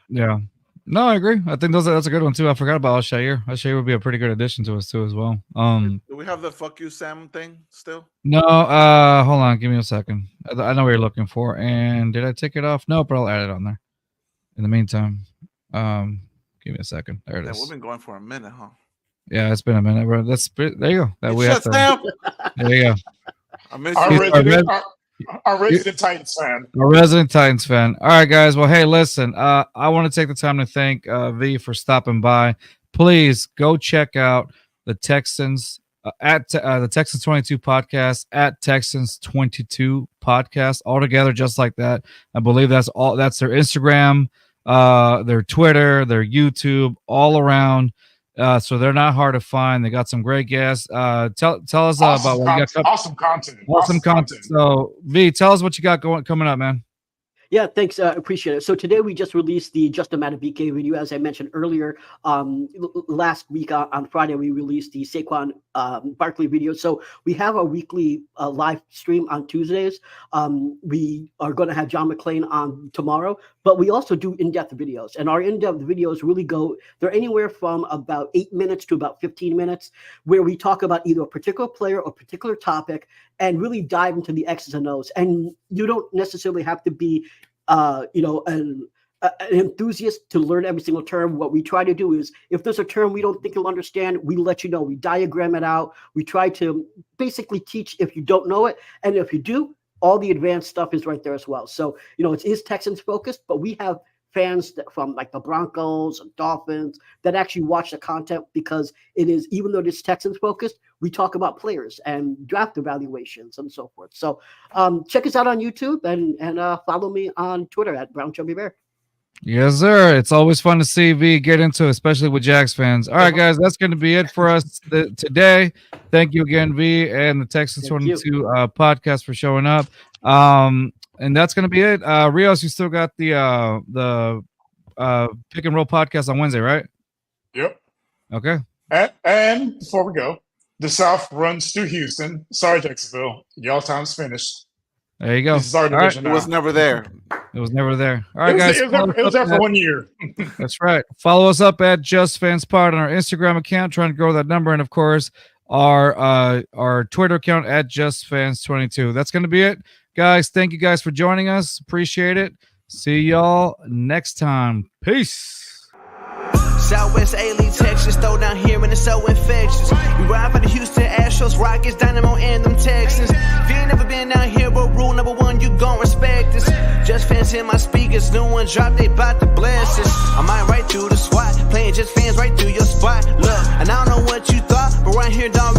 Yeah. No, I agree. I think that's a good one too. I forgot about Al-Shaair. Al-Shaair would be a pretty good addition to us too as well. Do we have the fuck you Sam thing still? No, hold on, give me a second. I know what you're looking for. And did I take it off? No, but I'll add it on there. In the meantime, give me a second. There it is. We've been going for a minute, huh? Yeah, it's been a minute, bro. There you go. There you go. I miss our resident Titans fan. A resident Titans fan. All right, guys. Well, hey, listen. I want to take the time to thank V for stopping by. Please go check out the Texans at the Texans 22 podcast at Texans 22 podcast all together, just like that. I believe that's all. That's their Instagram, their Twitter, their YouTube, all around. So they're not hard to find. They got some great guests. Tell us about what you got. Awesome content. Awesome content. So V, tell us what you got coming up, man. Yeah, thanks. Appreciate it. So today we just released the Just a Matter BK video. As I mentioned earlier, last week on Friday, we released the Saquon Barkley video. So we have a weekly live stream on Tuesdays. We are going to have John McClain on tomorrow, but we also do in-depth videos. And our in-depth videos really they're anywhere from about 8 minutes to about 15 minutes, where we talk about either a particular player or particular topic and really dive into the X's and O's. And you don't necessarily have to be an enthusiast to learn every single term. What we try to do is, if there's a term we don't think you'll understand, we let you know. We diagram it out. We try to basically teach if you don't know it. And if you do, all the advanced stuff is right there as well. So, it is Texans focused, but we have fans from like the Broncos and Dolphins that actually watch the content, because it is, even though it is Texans focused, we talk about players and draft evaluations and so forth. So check us out on YouTube and follow me on Twitter at BrownChubbyBear. Yes, sir. It's always fun to see V get into it, especially with Jags fans. All right, guys, that's going to be it for us today. Thank you again, V, and the Texans 22 podcast for showing up. And that's going to be it. Rios, you still got the pick and roll podcast on Wednesday, right? Yep. Okay. And before we go, the South runs through Houston. Sorry, Jacksonville. Y'all time's finished. There you go. This is our division now. It was never there. It was never there. All right, guys. It was there for 1 year. That's right. Follow us up at Just Fans Pod on our Instagram account, trying to grow that number, and of course our Twitter account at JustFans22. That's going to be it, guys. Thank you guys for joining us. Appreciate it. See y'all next time. Peace. Southwest A-League, Texas, throw down here and it's so infectious. We ride for the Houston Astros, Rockets, Dynamo, and them Texans. If you ain't never been down here, but rule number one, you gon' respect us. Just fans in my speakers, new one drop, they bout to bless us. I might right through the SWAT, playing just fans right through your spot. Look, and I don't know what you thought, but right here, dog.